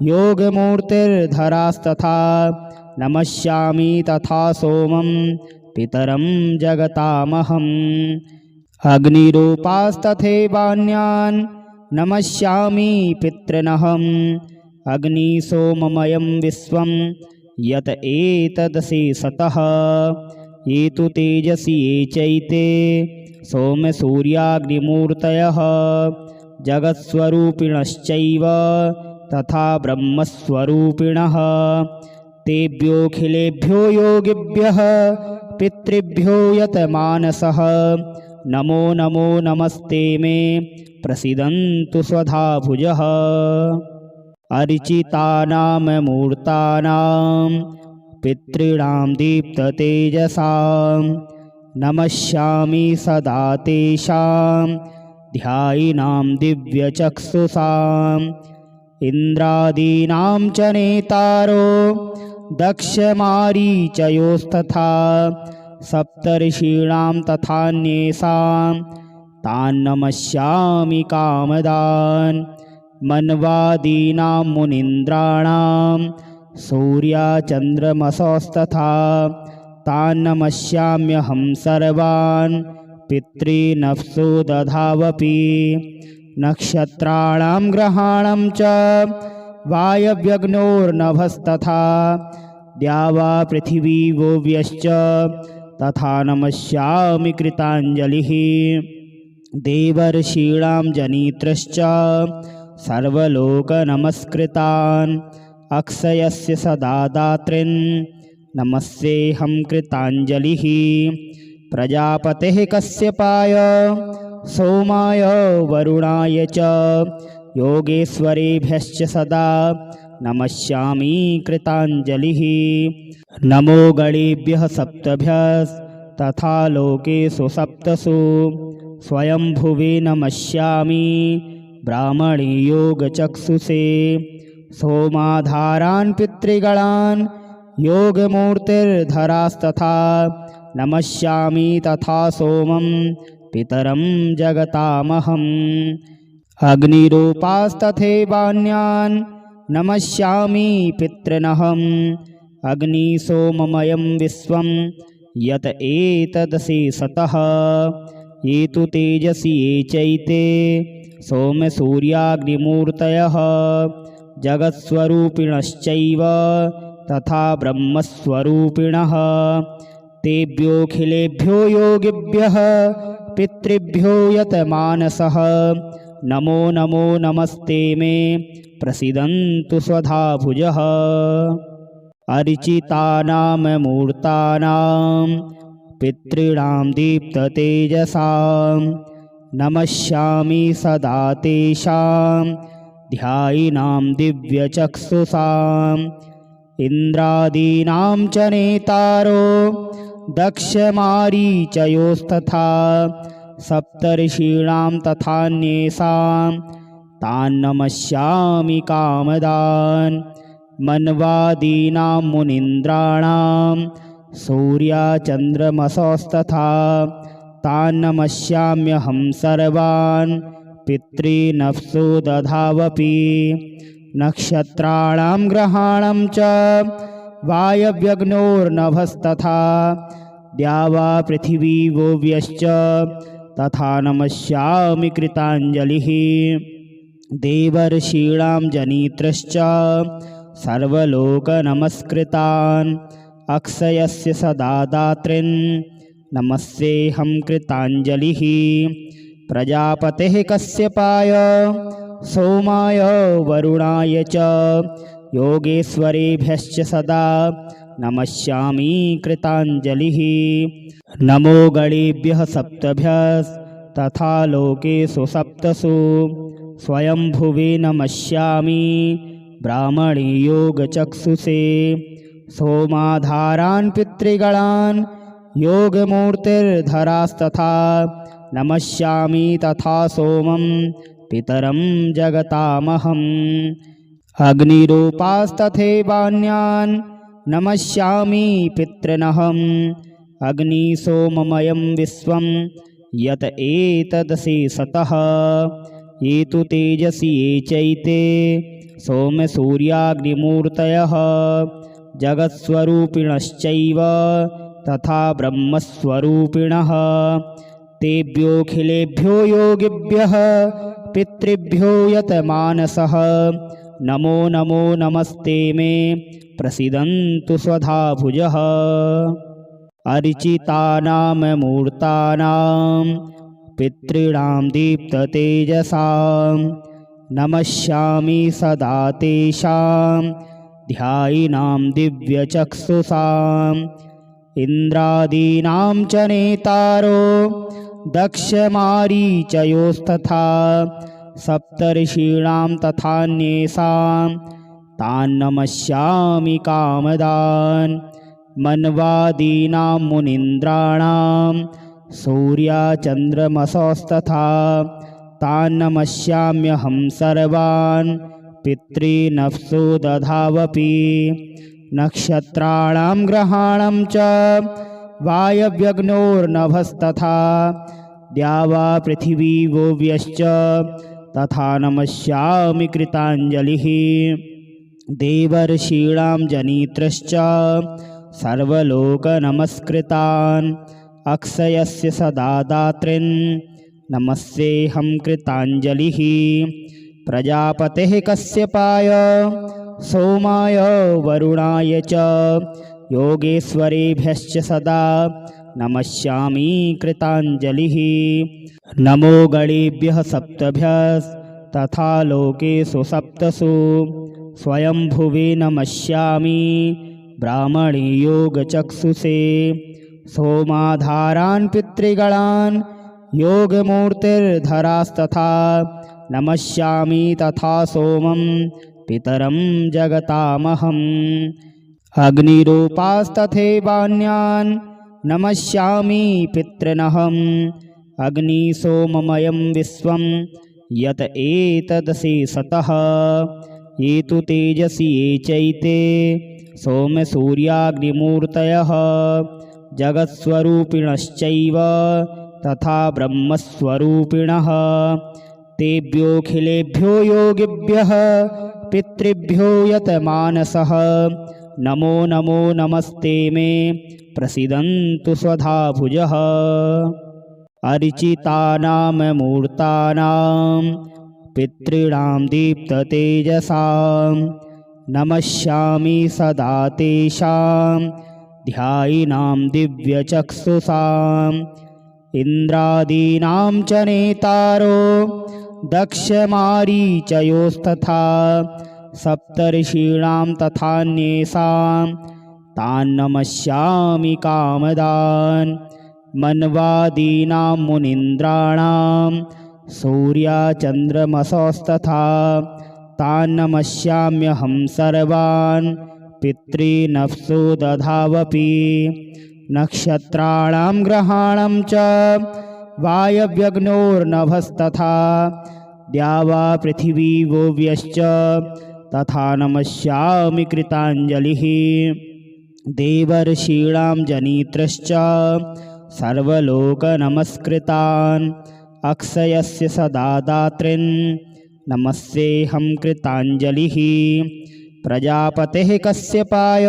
योगमूर्तिर्धरास्तथा नमस्यामि तथा सोमं पितरं जगतामहम्। अग्निरूपास्तथैवान्यान् नमस्यामि पितॄनहम्। अग्निसोममयं विश्वं यत एतदशेषतः ये तु तेजसि ये चैते सोमसूर्याग्निमूर्तयः जगत्स्वरूपिणश्चैव तथा ब्रह्मस्वरूपिणः। तेभ्योऽखिलेभ्यो योगिभ्यः पितृभ्यो यतमानसः नमो नमो नमस्ते मे प्रसीदन्तु स्वधा भुजः। अर्चितानां मूर्तानां पितॄणां दीप्ततेजसां नमस्यामि सदा तेषां ध्यायिनां दिव्यचक्षुषाम्। इन्द्रादीनां च नेतारो दक्षमारीचयोस्तथा सप्तर्षीणां तथान्येषां तान् नमस्यामि कामदान्। मन्वादीनां मुनीन्द्राणां सूर्याचन्द्रमसस्तथा तान् नमस्याम्यहं सर्वान् पितॄनप्सु दधावपि। नक्षत्राणां ग्रहाणां च वायव्यग्नोर्नभस्तथा द्यावा पृथिवी वोव्यश्च तथा नमस्यामि कृताञ्जलिः। देवर्षीणां जनित्रश्च सर्वलोकनमस्कृतान् अक्षयस्य सदा दातॄन् नमस्तेऽहं कृताञ्जलिः प्रजापतेः कश्यपाय सोमाय वरुणाय च योगेश्वरेभ्यश्च सदा नमस्यामि कृताञ्जलिः। नमो गणेभ्यः सप्तभ्यस्तथा लोकेषु सप्तसु स्वयंभुवे नमस्यामि ब्राह्मणे योगचक्षुषे सोमाधारान् पितृगणान् योगमूर्तिर्धरास्तथा नमस्यामि तथा सोमं पितरं जगतामहम् अग्निरूपास्तथैवान्यान् नमस्यामि पितॄनहम् अग्निसोममयं विश्वं यत एतदशेषतः ये तु तेजसि ये चैते सोमसूर्याग्निमूर्तयः जगत्स्वरूपिणश्चैव तथा ब्रह्मस्वरूपिणः तेभ्योऽखिलेभ्यो योगिभ्यः पितृभ्यो यतमानसः नमो नमो नमस्ते मे प्रसीदन्तु स्वधा भुजः। अर्चितानां मूर्तानां पितॄणां दीप्ततेजसां नमस्यामि सदा तेषां ध्यायिनां दिव्यचक्षुषाम् इन्द्रादीनां च नेतारो दक्षमारीचयोस्तथा सप्तर्षीणां तथान्येषां तान् नमस्यामि कामदान् मन्वादीनां मुनीन्द्राणां सूर्याचन्द्रमसोस्तथा तान् नमस्याम्यहं सर्वान् पितॄनप्सु दधावपि नक्षत्राणां ग्रहाणां च वायव्यग्नोर्नभस्तथा द्यावा पृथिवी वोव्यश्च तथा नमस्यामि कृताञ्जलिः देवर्षीणां जनित्रश्च सर्वलोकनमस्कृतान् अक्षयस्य सदा दातॄन् नमस्तेऽहं कृताञ्जलिः प्रजापतेः कश्यपाय सोमाय वरुणाय च योगेश्वरेभ्यश्च सदा नमस्यामि कृताञ्जलिः। नमो गणेभ्यः सप्तभ्यस्तथा लोकेषु सप्तसु स्वयंभुवे नमस्यामि ब्राह्मणे योगचक्षुषे सोमाधारान् पितृगणान् योगमूर्तिर्धरास्तथा नमस्यामि तथा सोमं पितरं जगतामहम् अग्निरूपास्तथैवान्यान् नमस्यामि पितॄनहम् अग्निसोममयं विश्वं यत एतदशेषतः ये तु तेजसि ये चैते सोमसूर्याग्निमूर्तयः जगत्स्वरूपिणश्चैव तथा ब्रह्मस्वरूपिणः तेभ्योऽखिलेभ्यो योगिभ्यः पितृभ्यो यतमानसः नमो नमो नमस्ते मे प्रसीदन्तु स्वधा भुजः। अर्चितानां मूर्तानां पितॄणां दीप्ततेजसां नमस्यामि सदा तेषां ध्यायिनां दिव्यचक्षुषाम् इन्द्रादीनां च नेतारो दक्षमारीचयोस्तथा सप्तर्षीणां तथान्येषां तान् नमस्यामि कामदान् मन्वादीनां मुनीन्द्राणां सूर्याचन्द्रमसोस्तथा तान् नमस्याम्यहं सर्वान् पितॄनप्सु दधावपि नक्षत्राणां ग्रहाणां च वायव्यग्नोर्नभस्तथा द्यावा पृथिवी वोव्यश्च तथा नमस्यामि कृताञ्जलिः देवर्षीणां जनित्रश्च सर्वलोकनमस्कृतान् अक्षयस्य सदा दातॄन् नमस्तेऽहं कृताञ्जलिः प्रजापतेः कश्यपाय सोमाय वरुणाय च योगेश्वरेभ्यश्च सदा नमस्यामि कृताञ्जलिः। नमो गणेभ्यः सप्तभ्यस्तथा लोकेषु सप्तसु स्वयंभुवे नमस्यामि ब्राह्मणे योगचक्षुषे सोमाधारान् पितृगणान् योगमूर्तिर्धरास्तथा नमस्यामि तथा सोमं पितरं जगतामहम् अग्निरूपास्तथैवान्यान् नमस्यामि पितॄनहम् अग्निसोममयं विश्वं यत एतदशेषतः ये तु तेजसि ये चैते सोमसूर्याग्निमूर्तयः जगत्स्वरूपिणश्चैव तथा ब्रह्मस्वरूपिणः तेभ्योऽखिलेभ्यो योगिभ्यः पितृभ्यो यतमानसः नमो नमो नमस्ते मे प्रसीदन्तु स्वधा भुजः अर्चितानां मूर्तानां पितॄणां दीप्ततेजसां नमस्यामि सदा तेषां ध्यायिनां दिव्यचक्षुषाम् इन्द्रादीनां च नेतारो दक्षमारीचयोस्तथा सप्तर्षीणां तथान्येषां तान् नमस्यामि कामदान् मन्वादीनां मुनीन्द्राणां सूर्याचन्द्रमसस्तथा तान् नमस्याम्यहं सर्वान् पितॄनप्सु दधावपि नक्षत्राणां ग्रहाणां च वायव्यग्नोर्नभस्तथा द्यावा पृथिवी वोव्यश्च तथा नमस्यामि कृताञ्जलिः देवर्षीणां जनित्रश्च सर्वलोकनमस्कृतान् अक्षयस्य सदा दातॄन् नमस्येऽहं कृताञ्जलिः प्रजापतेः कश्यपाय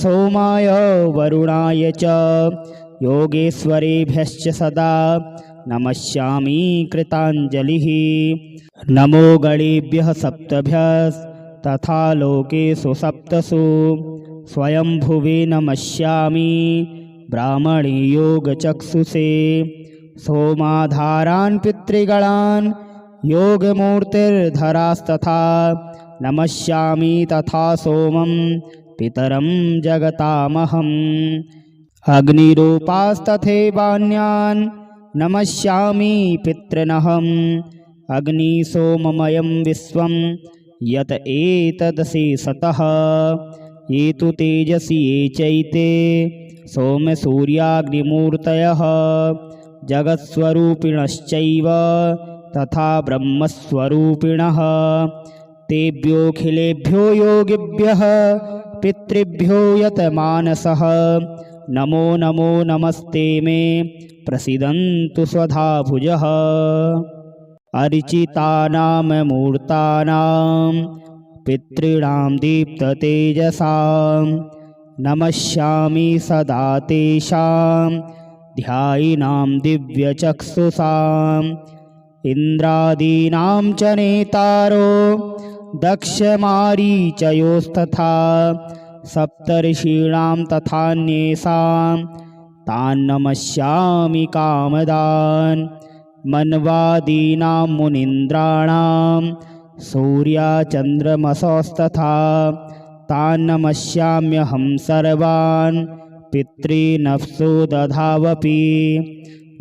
सोमाय वरुणाय च योगेश्वरेभ्यश्च सदा नमस्यामि कृताञ्जलिः नमो गणेभ्यः सप्तभ्यस्तथा लोकेषु सप्तसु स्वयंभुवे नमस्यामि ब्राह्मणे योगचक्षुषे सोमाधारान् पितृगणान् योगमूर्तिर्धरास्तथा नमस्यामि तथा सोमं पितरं जगतामहम् अग्निरूपास्तथैवान्यान् नमस्यामि पितॄनहम् अग्निसोममयं विश्वं यत एतदशेषतः ये तु तेजसि ये चैते सोमसूर्याग्निमूर्तयः जगत्स्वरूपिणश्चैव तथा ब्रह्मस्वरूपिणः तेभ्योऽखिलेभ्यो योगिभ्यः पितृभ्यो यतमानसः नमो नमो नमस्ते मे प्रसीदन्तु स्वधा भुजः अर्चितानां मूर्तानां पितॄणां दीप्ततेजसां नमस्यामि सदा तेषां ध्यायिनां दिव्यचक्षुषाम् इन्द्रादीनां च नेतारो दक्षमारीचयोस्तथा सप्तर्षीणां तथान्येषां तान् नमस्यामि कामदान् मन्वादीनां मुनीन्द्राणां सूर्याचन्द्रमसस्तथा तान् नमस्याम्यहं सर्वान् पितॄनप्सु दधावपि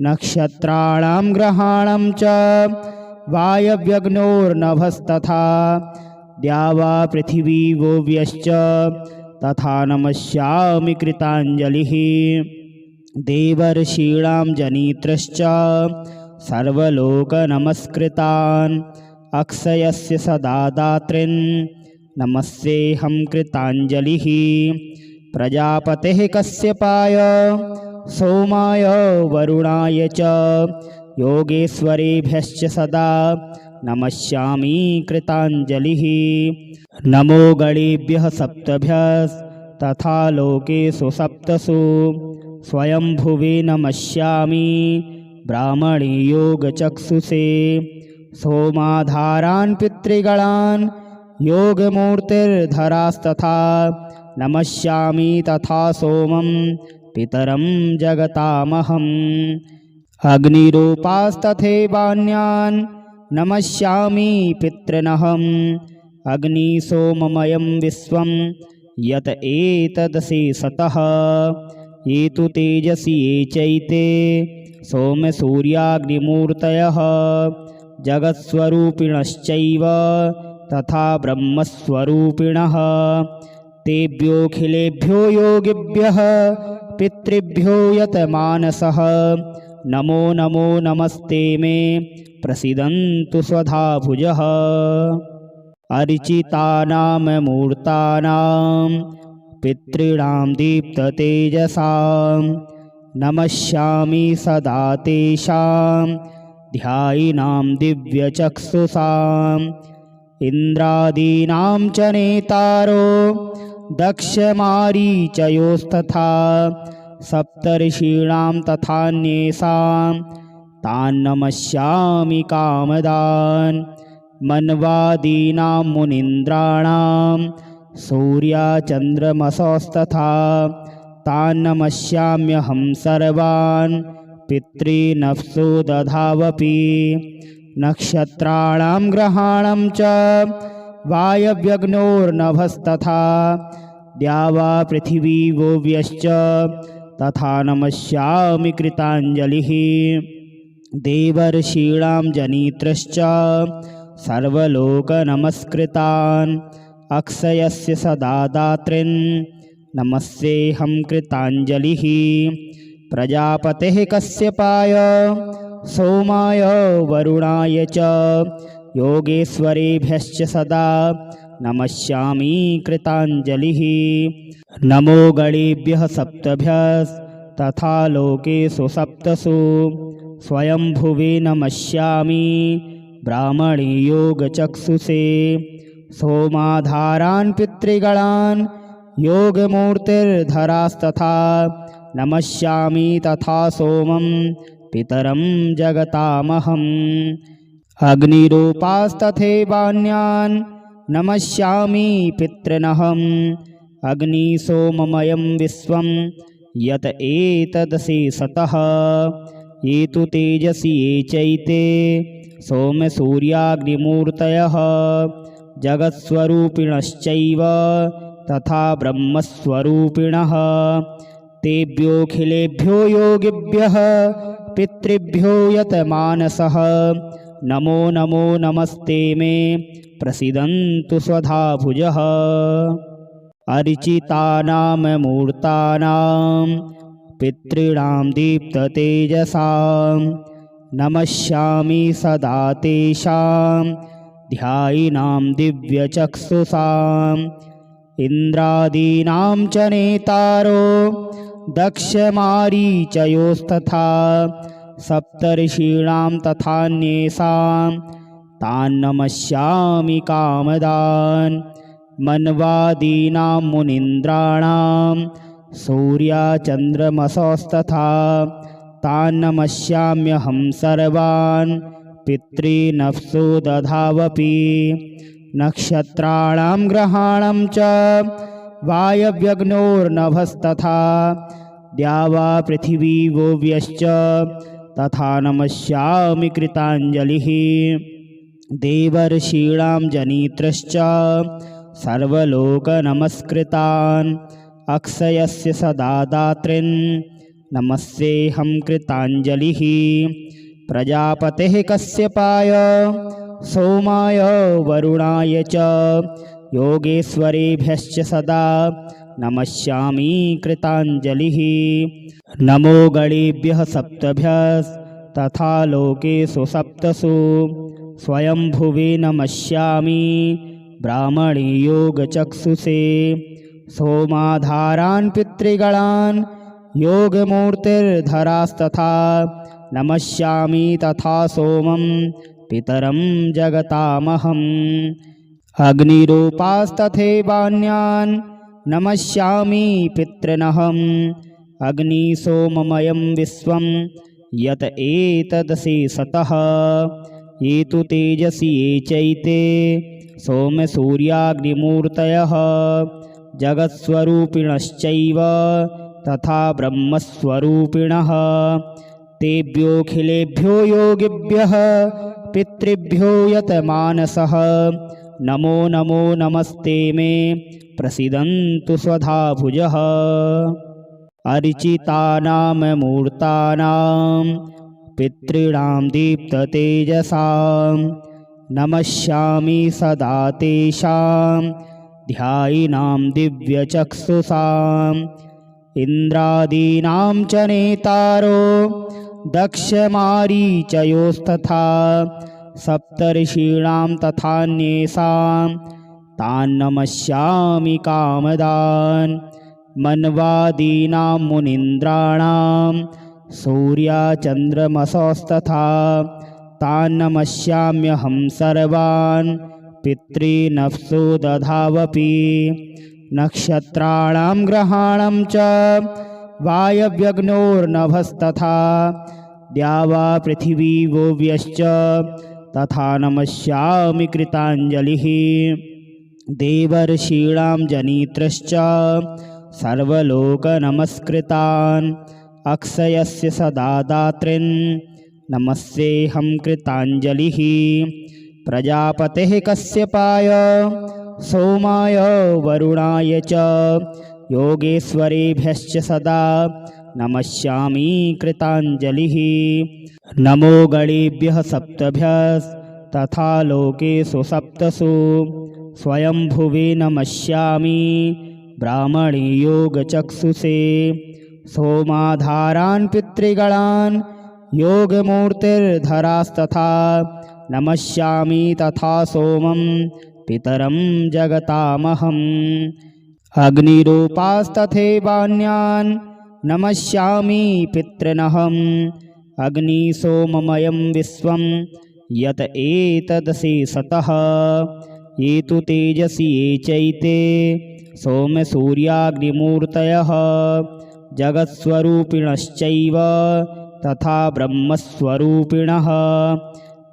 नक्षत्राणां ग्रहाणां च वायव्यग्नोर्नभस्तथा द्यावा पृथिवी वोव्यश्च तथा नमस्यामि कृताञ्जलिः देवर्षीणां जनित्रश्च सर्वलोकनमस्कृतान् अक्षयस्य सदा दातॄन् नमस्येऽहं कृताञ्जलिः प्रजापतेः कश्यपाय सोमाय वरुणाय च योगेश्वरेभ्यश्च सदा नमस्यामि कृताञ्जलिः नमो गणेभ्यः सप्तभ्यस्तथा लोकेषु सप्तसु स्वयंभुवे नमस्यामि ब्राह्मणे योगचक्षुषे सोमाधारान् पितृगणान् योगमूर्तिर्धरास्तथा नमस्यामि तथा सोमं पितरं जगतामहम् अग्निरूपास्तथैवान्यान् नमस्यामि पितॄनहम् अग्निसोममयं विश्वं यत एतदशेषतः ये तु तेजसि ये चैते सोमसूर्याग्निमूर्तयः जगत्स्वरूपिणश्चैव तथा ब्रह्मस्वरूपिणः तेभ्योऽखिलेभ्यो योगिभ्यः पितृभ्यो यतमानसः नमो नमो नमस्ते मे प्रसीदन्तु स्वधा भुजः। अर्चितानां मूर्तानां पितॄणां दीप्ततेजसां नमस्यामि सदा तेषां ध्यायिनां दिव्यचक्षुषाम् इन्द्रादीनां च नेतारो दक्षमारीचयोस्तथा सप्तर्षीणां तथान्येषां तान् नमस्यामि कामदान् मन्वादीनां मुनीन्द्राणां सूर्याचन्द्रमसोस्तथा तान् नमस्याम्यहं सर्वान् पितॄनप्सु दधावपि नक्षत्राणां ग्रहाणां च वायव्यग्नोर्नभस्तथा द्यावा पृथिवी वोव्यश्च तथा नमस्यामि कृताञ्जलिः देवर्षीणां जनित्रश्च सर्वलोकनमस्कृतान् अक्षयस्य सदा दातॄन् नमस्येऽहं कृताञ्जलिः प्रजापतेः कश्यपाय सोमाय वरुणाय च योगेश्वरेभ्यश्च सदा नमस्यामि कृताञ्जलिः नमो गणेभ्यः सप्तभ्यस्तथा लोकेषु सप्तसु स्वयंभुवे नमस्यामि ब्राह्मणे योगचक्षुषे सोमाधारान् पितृगणान् योगमूर्तिर्धरास्तथा नमस्यामि तथा सोमं पितरं जगतामहम् अग्निरूपास्तथैवान्यान् नमस्यामि पितॄनहम् अग्निसोममयं विश्वं यत एतदशेषतः ये तु तेजसि ये चैते सोमसूर्याग्निमूर्तयः जगत्स्वरूपिणश्चैव तथा ब्रह्मस्वरूपिणः तेभ्योऽखिलेभ्यो योगिभ्यः पितृभ्यो यतमानसः नमो नमो नमस्ते मे प्रसीदन्तु स्वधा भुजः। अर्चितानां मूर्तानां पितॄणां दीप्ततेजसां नमस्यामि सदा तेषां ध्यायिनां दिव्यचक्षुषाम् इन्द्रादीनां च नेतारो दक्षमारीचयोस्तथा सप्तर्षीणां तथान्येषां तान् नमस्यामि कामदान् मन्वादीनां मुनीन्द्राणां सूर्याचन्द्रमसोस्तथा तान् नमस्याम्यहं सर्वान् पितॄनप्सु दधावपि नक्षत्राणां ग्रहाणां च वायव्यग्नोर्नभस्तथा द्यावा पृथिवी वोव्यश्च तथा नमस्यामि कृताञ्जलिः देवर्षीणां जनित्रश्च सर्वलोकनमस्कृतान् अक्षयस्य सदा दातॄन् नमस्येऽहं कृताञ्जलिः प्रजापतेः कश्यपाय सोमाय वरुणाय च योगेश्वरेभ्यश्च सदा नमस्यामि कृताञ्जलिः नमो गणेभ्यः सप्तभ्यस्तथा लोकेषु सप्तसु स्वयंभुवे नमस्यामि ब्राह्मणे योगचक्षुषे सोमाधारान् पितृगणान् योगमूर्तिर्धरास्तथा नमस्यामि तथा सोमं पितरं जगतामहम् अग्निरूपास्तथैवान्यान् नमस्यामि पितॄनहम् अग्निसोममयं विश्वं यत एतदशेषतः ये तु तेजसि ये चैते सोमसूर्याग्निमूर्तयः जगत्स्वरूपिणश्चैव तथा ब्रह्मस्वरूपिणः तेभ्योऽखिलेभ्यो योगिभ्यः पितृभ्यो यतमानसः नमो नमो नमस्ते मे प्रसीदन्तु स्वधा भुजः अर्चितानां मूर्तानां पितॄणां दीप्ततेजसां नमस्यामि सदा तेषां ध्यायिनां दिव्यचक्षुषाम् इन्द्रादीनां च नेतारो दक्षमारीचयोस्तथा सप्तर्षीणां तथान्येषां तान् नमस्यामि कामदान् मन्वादीनां मुनीन्द्राणां सूर्याचन्द्रमसस्तथा तान् नमस्याम्यहं सर्वान् पितॄनप्सु दधावपि नक्षत्राणां ग्रहाणां च वायव्यग्नोर्नभस्तथा द्यावा पृथिवी वोव्यश्च तथा नमस्यामि कृताञ्जलिः देवर्षीणां जनित्रश्च सर्वलोकनमस्कृतान् अक्षयस्य सदा दातॄन् नमस्येऽहं कृताञ्जलिः प्रजापतेः कश्यपाय सोमाय वरुणाय च योगेश्वरेभ्यश्च सदा नमस्यामि कृताञ्जलिः नमो गणेभ्यः सप्तभ्यस्तथा लोकेषु सप्तसु स्वयंभुवे नमस्यामि ब्राह्मणे योगचक्षुषे सोमाधारान् पितृगणान् योगमूर्तिर्धरास्तथा नमस्यामि तथा सोमं पितरं जगतामहम् अग्निरूपास्तथैवान्यान् नमस्यामि पितॄनहम् अग्निसोममयं विश्वं यत एतदशेषतः ये तु तेजसि ये चैते सोमसूर्याग्निमूर्तयः जगत्स्वरूपिणश्चैव तथा ब्रह्मस्वरूपिणः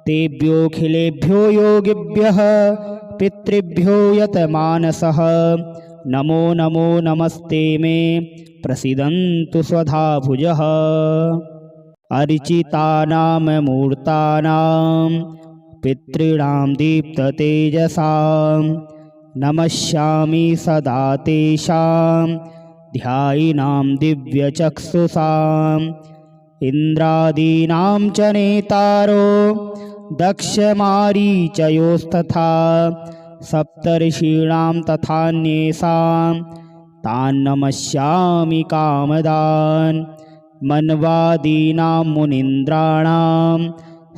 तेभ्योऽखिलेभ्यो योगिभ्यः पितृभ्यो यतमानसः नमो नमो नमस्ते मे प्रसीदन्तु स्वधा भुजः अर्चितानां मूर्तानां पितॄणां दीप्ततेजसां नमस्यामि सदा तेषां ध्यायिनां दिव्यचक्षुषाम् इन्द्रादीनां च नेतारो दक्षमारीचयोस्तथा सप्तर्षीणां तथान्येषां तान् नमस्यामि कामदान् मन्वादीनां मुनीन्द्राणां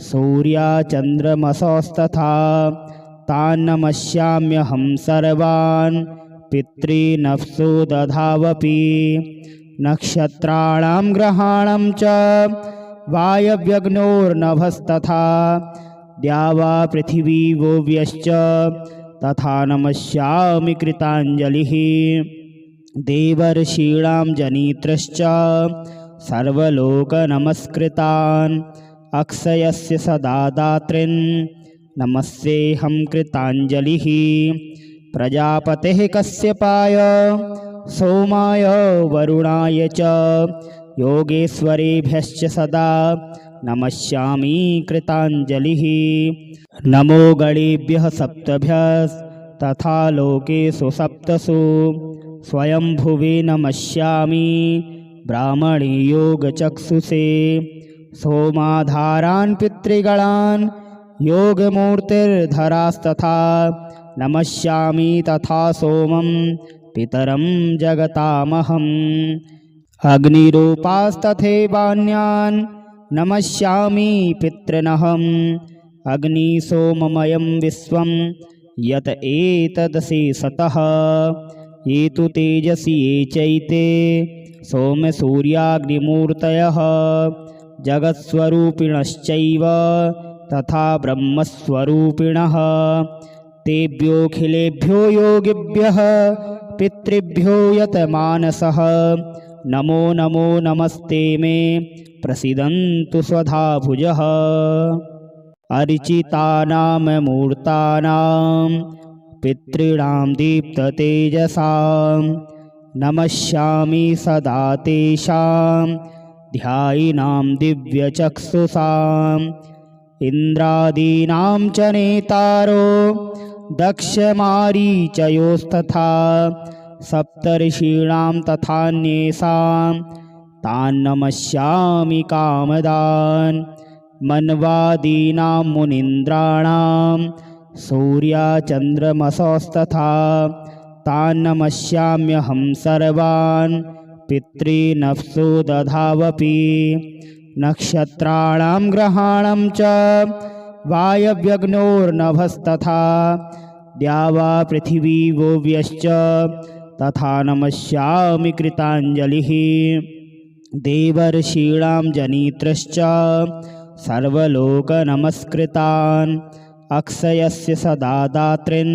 सूर्याचन्द्रमसस्तथा तान् नमस्याम्यहं सर्वान् पितॄनप्सु दधावपि नक्षत्राणां ग्रहाणां च वायव्यग्नोर्नभस्तथा द्यावा पृथिवी वोव्यश्च तथा नमस्यामि कृताञ्जलिः देवर्षीणां जनित्रश्च सर्वलोकनमस्कृतान् अक्षयस्य सदा दातॄन् नमस्येऽहं कृताञ्जलिः प्रजापतेः कश्यपाय सोमाय वरुणाय च योगेश्वरेभ्यश्च सदा नमस्यामि कृताञ्जलिः नमो गणेभ्यः सप्तभ्यस्तथा लोकेषु सप्तसु स्वयंभुवे नमस्यामि ब्राह्मणे योगचक्षुषे सोमाधारान् पितृगणान् योगमूर्तिर्धरास्तथा नमस्यामि तथा सोमं पितरं जगतामहम् अग्निरूपास्तथैवान्यान् नमस्यामि पितॄनहम् अग्निसोममयं विश्वं यत एतदशेषतः ये तु तेजसि ये चैते सोमसूर्याग्निमूर्तयः जगत्स्वरूपिणश्चैव तथा ब्रह्मस्वरूपिणः तेभ्योऽखिलेभ्यो योगिभ्यः पितृभ्यो यतमानसः नमो नमो नमस्ते मे प्रसीदन्तु स्वधा भुजः अर्चितानां मूर्तानां पितॄणां दीप्ततेजसां नमस्यामि सदा तेषां ध्यायिनां दिव्यचक्षुषाम् इन्द्रादीनां च नेतारो दक्षमारीचयोस्तथा सप्तर्षीणां तथान्येषां तान् नमस्यामि कामदान् मन्वादीनां मुनीन्द्राणां सूर्याचन्द्रमसोस्तथा तान् नमस्याम्यहं सर्वान् पितॄनप्सु दधावपि नक्षत्राणां ग्रहाणां च वायव्यग्नोर्नभस्तथा द्यावा पृथिवी वोव्यश्च तथा नमस्यामि कृताञ्जलिः देवर्षीणां जनित्रश्च सर्वलोकनमस्कृतान् अक्षयस्य सदा दातॄन्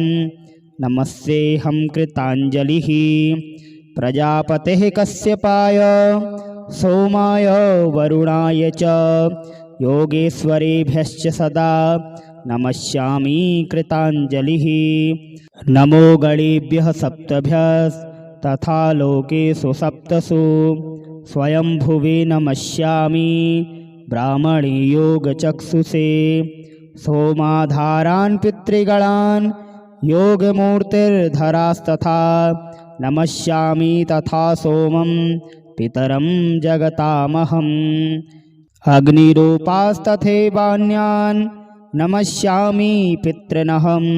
नमस्येऽहं कृताञ्जलिः प्रजापतेः कश्यपाय सोमाय वरुणाय च योगेश्वरेभ्यश्च सदा नमस्यामि कृताञ्जलिः नमो गणेभ्यः सप्तभ्यस्तथा लोकेषु सप्तसु स्वयंभुवे नमस्यामि ब्राह्मणे योगचक्षुषे सोमाधारान् पितृगणान् योगमूर्तिर्धरास्तथा नमस्यामि तथा सोमं पितरं जगतामहम् अग्निरूपास्तथैवान्यान् नमस्यामि पितॄनहम्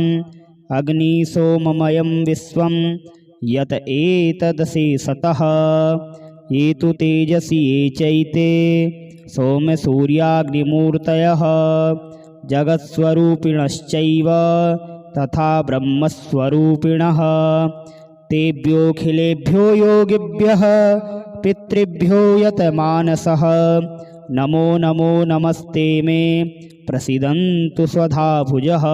अग्निसोममयं विश्वं यत एतदशेषतः ये तु तेजसि ये चैते सोमसूर्याग्निमूर्तयः जगत्स्वरूपिणश्चैव तथा ब्रह्मस्वरूपिणः तेभ्योऽखिलेभ्यो योगिभ्यः पितृभ्यो यतमानसः नमो नमो नमस्ते मे प्रसीदन्तु स्वधाभुजः।